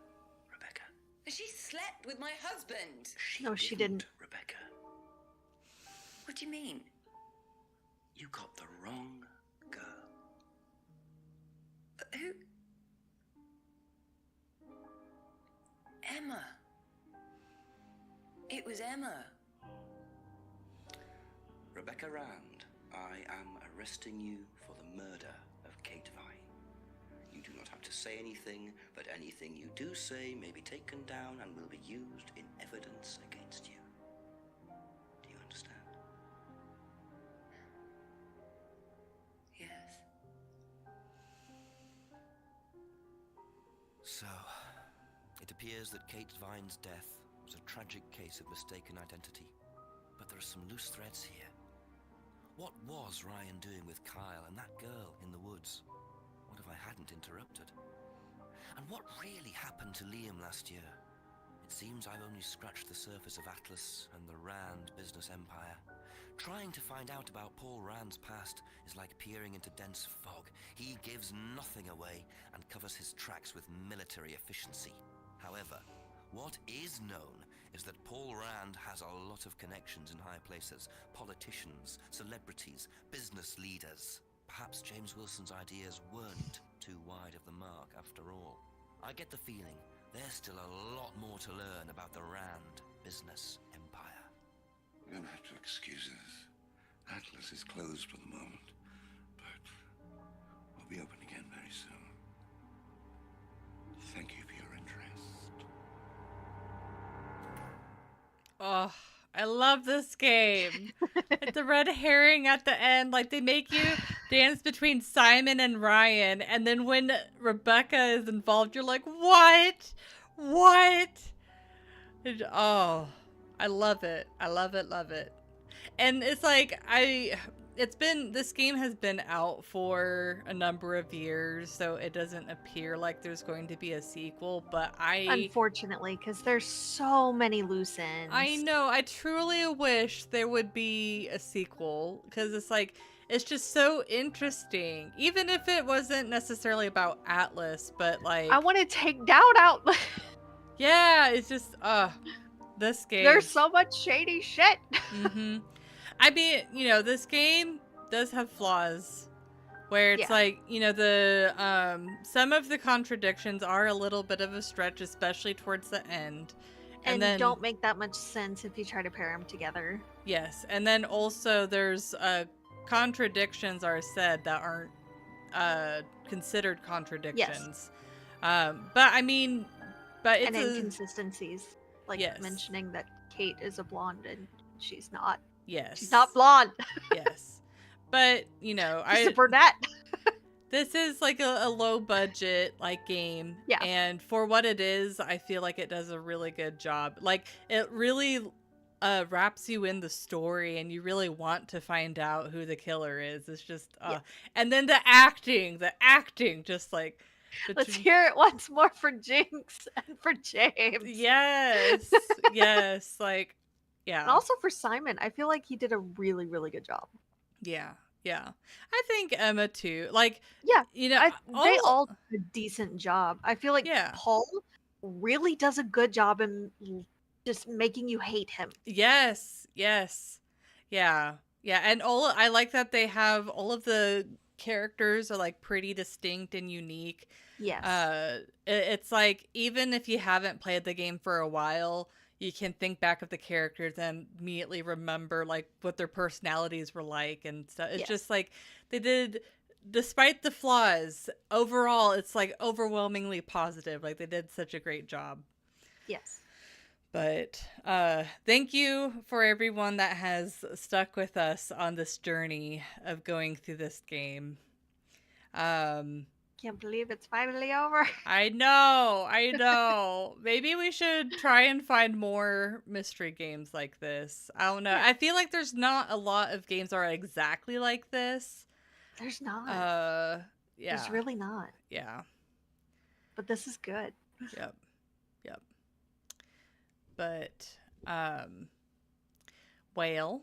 Speaker 4: Rebecca.
Speaker 6: She slept with my husband.
Speaker 3: No, she didn't.
Speaker 4: Rebecca.
Speaker 6: What do you mean?
Speaker 4: You got the wrong girl.
Speaker 6: Who? Emma. It was Emma.
Speaker 4: Rebecca Rand, I am arresting you for the murder of Kate Vine. You do not have to say anything, but anything you do say may be taken down and will be used in evidence against you. Do you understand?
Speaker 6: Yes.
Speaker 4: So, it appears that Kate Vine's death was a tragic case of mistaken identity. But there are some loose threads here. What was Ryan doing with Kyle and that girl in the woods? What if I hadn't interrupted? And what really happened to Liam last year? It seems I've only scratched the surface of Atlas and the Rand business empire. Trying to find out about Paul Rand's past is like peering into dense fog. He gives nothing away and covers his tracks with military efficiency. However, what is known is that Paul Rand has a lot of connections in high places. Politicians, celebrities, business leaders. Perhaps James Wilson's ideas weren't too wide of the mark after all. I get the feeling there's still a lot more to learn about the Rand business empire.
Speaker 13: You're gonna have to excuse us. Atlas is closed for the moment, but we'll be open again very soon. Thank you for your interest.
Speaker 2: Oh, I love this game. It's the red herring at the end. Like, they make you dance between Simon and Ryan. And then when Rebecca is involved, you're like, what? What? Oh, I love it. I love it, love it. And it's like, this game has been out for a number of years, so it doesn't appear like there's going to be a sequel, but
Speaker 3: unfortunately, because there's so many loose ends.
Speaker 2: I know, I truly wish there would be a sequel, because it's like, it's just so interesting, even if it wasn't necessarily about Atlas, but like...
Speaker 3: I want to take Doubt out.
Speaker 2: Yeah, it's just, this game...
Speaker 3: There's so much shady shit.
Speaker 2: Mm-hmm. I mean, this game does have flaws where it's like, some of the contradictions are a little bit of a stretch, especially towards the end.
Speaker 3: And then don't make that much sense if you try to pair them together.
Speaker 2: Yes. And then also there's contradictions are said that aren't considered contradictions.
Speaker 3: Yes.
Speaker 2: But it's
Speaker 3: and inconsistencies. Like mentioning that Kate is a blonde and she's not.
Speaker 2: Yes.
Speaker 3: She's not blonde.
Speaker 2: Yes. But,
Speaker 3: she's a brunette.
Speaker 2: This is like a low budget game.
Speaker 3: Yeah.
Speaker 2: And for what it is, I feel like it does a really good job. Like, it really wraps you in the story and you really want to find out who the killer is. It's just and then the acting just like
Speaker 3: let's hear it once more for Jinx and for James.
Speaker 2: Yes. Yes. Like, yeah.
Speaker 3: And also for Simon, I feel like he did a really, really good job.
Speaker 2: Yeah. Yeah. I think Emma too. Like,
Speaker 3: yeah,
Speaker 2: they
Speaker 3: all did a decent job. I feel like Paul really does a good job in just making you hate him.
Speaker 2: Yes. Yes. Yeah. Yeah. And I like that they have all of the characters are like pretty distinct and unique.
Speaker 3: Yes.
Speaker 2: It's like, even if you haven't played the game for a while, you can think back of the characters and immediately remember like what their personalities were like and stuff. It's just like they did, despite the flaws, overall it's like overwhelmingly positive. Like, they did such a great job.
Speaker 3: Yes.
Speaker 2: But thank you for everyone that has stuck with us on this journey of going through this game.
Speaker 3: Can't believe it's finally over.
Speaker 2: I know. Maybe we should try and find more mystery games like this. I don't know.
Speaker 3: Yeah.
Speaker 2: I feel like there's not a lot of games that are exactly like this.
Speaker 3: There's not.
Speaker 2: Yeah.
Speaker 3: There's really not.
Speaker 2: Yeah.
Speaker 3: But this is good.
Speaker 2: Yep. But, well,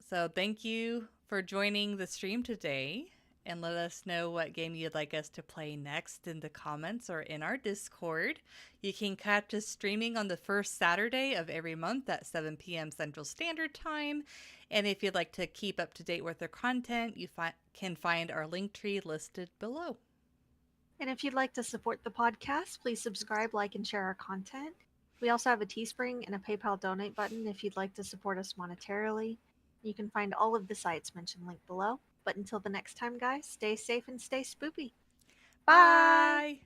Speaker 2: so thank you for joining the stream today. And let us know what game you'd like us to play next in the comments or in our Discord. You can catch us streaming on the first Saturday of every month at 7 p.m. Central Standard Time. And if you'd like to keep up to date with our content, you can find our link tree listed below.
Speaker 3: And if you'd like to support the podcast, please subscribe, like, and share our content. We also have a Teespring and a PayPal donate button if you'd like to support us monetarily. You can find all of the sites mentioned linked below. But until the next time, guys, stay safe and stay spoopy. Bye!
Speaker 2: Bye.